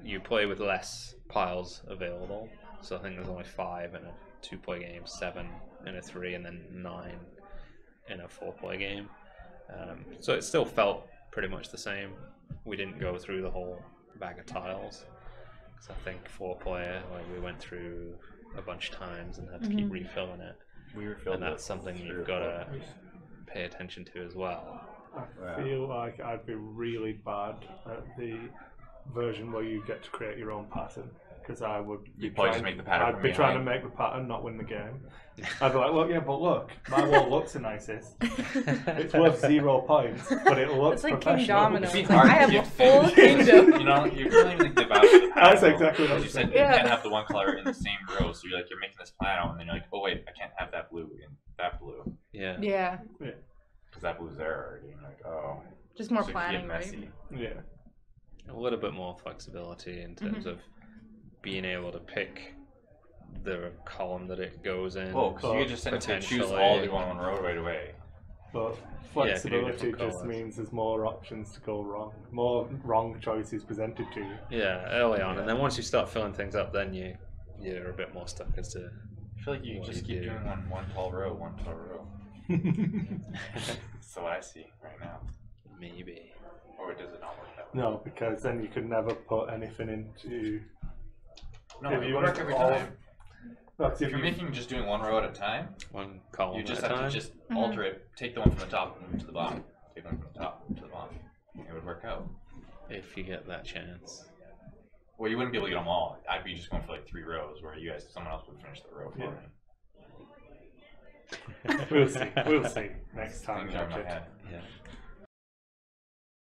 [SPEAKER 1] you play with less piles available. So I think there's only 5 in a 2-player game, 7 in a 3, and then 9 in a 4-player game. So it still felt pretty much the same. We didn't go through the whole bag of tiles. So I think 4-player, like we went through a bunch of times and had to keep refilling it.
[SPEAKER 3] We refilled
[SPEAKER 1] And that's
[SPEAKER 3] it
[SPEAKER 1] something
[SPEAKER 3] 3
[SPEAKER 1] you've
[SPEAKER 3] or
[SPEAKER 1] got
[SPEAKER 3] 4
[SPEAKER 1] to
[SPEAKER 3] times.
[SPEAKER 1] pay attention to as well.
[SPEAKER 4] I feel like I'd be really bad at the version where you get to create your own pattern. Because I would be
[SPEAKER 3] You'd probably just make the pattern
[SPEAKER 4] I'd
[SPEAKER 3] from
[SPEAKER 4] be trying to
[SPEAKER 3] behind.
[SPEAKER 4] make the pattern, not win the game. I'd be like, look, my wall looks the nicest. It's worth 0 points, but it looks
[SPEAKER 2] It's like King
[SPEAKER 4] professional.
[SPEAKER 2] Domino.
[SPEAKER 3] It'd be
[SPEAKER 2] It's like,
[SPEAKER 3] hard
[SPEAKER 2] I
[SPEAKER 3] to
[SPEAKER 2] have a
[SPEAKER 3] give
[SPEAKER 2] full
[SPEAKER 3] things.
[SPEAKER 2] kingdom.
[SPEAKER 3] You know, you don't even think about it.
[SPEAKER 4] That's exactly what
[SPEAKER 3] Because
[SPEAKER 4] I'm
[SPEAKER 3] you said
[SPEAKER 4] saying.
[SPEAKER 3] you
[SPEAKER 2] Yeah.
[SPEAKER 3] can't have the one color in the same row, so you're making this plan out, and then you're like, oh wait, I can't have that blue in that blue
[SPEAKER 1] Yeah.
[SPEAKER 2] Yeah.
[SPEAKER 3] because that blue's there already. And like, oh,
[SPEAKER 2] Just more
[SPEAKER 3] so it can
[SPEAKER 2] planning,
[SPEAKER 3] get
[SPEAKER 2] right?
[SPEAKER 3] messy.
[SPEAKER 4] Yeah.
[SPEAKER 1] A little bit more flexibility in terms of being able to pick the column that it goes in.
[SPEAKER 3] Oh, because you could just technically choose
[SPEAKER 1] potentially-
[SPEAKER 3] all the one row right away.
[SPEAKER 4] But
[SPEAKER 1] Yeah, it could be
[SPEAKER 4] flexibility
[SPEAKER 1] different
[SPEAKER 4] just
[SPEAKER 1] colours.
[SPEAKER 4] means there's more options to go wrong. More wrong choices presented to you.
[SPEAKER 1] Yeah, early on, and then once you start filling things up, then you're a bit more stuck as to.
[SPEAKER 3] I feel like you
[SPEAKER 1] What
[SPEAKER 3] just
[SPEAKER 1] do you
[SPEAKER 3] keep
[SPEAKER 1] do?
[SPEAKER 3] doing one tall row, one tall row. That's what I see right now.
[SPEAKER 1] Maybe.
[SPEAKER 3] Or does it not work that way?
[SPEAKER 4] No, because then you could never put anything into.
[SPEAKER 3] No,
[SPEAKER 4] If
[SPEAKER 3] it
[SPEAKER 4] you
[SPEAKER 3] would work every
[SPEAKER 4] all-
[SPEAKER 3] time.
[SPEAKER 4] That's
[SPEAKER 3] If you're making just doing one row at a time,
[SPEAKER 1] One column
[SPEAKER 3] you just
[SPEAKER 1] at a
[SPEAKER 3] have
[SPEAKER 1] time.
[SPEAKER 3] to just alter it. Take the one from the top and move to the bottom. Take the one from the top to the bottom. It would work out.
[SPEAKER 1] If you get that chance.
[SPEAKER 3] Well, you wouldn't be able to get them all. I'd be just going for like 3 rows, where someone else would finish the row for
[SPEAKER 4] Yeah.
[SPEAKER 3] me.
[SPEAKER 4] We'll see. We'll see next time.
[SPEAKER 3] Things are in my
[SPEAKER 4] Richard.
[SPEAKER 3] head.
[SPEAKER 1] Yeah.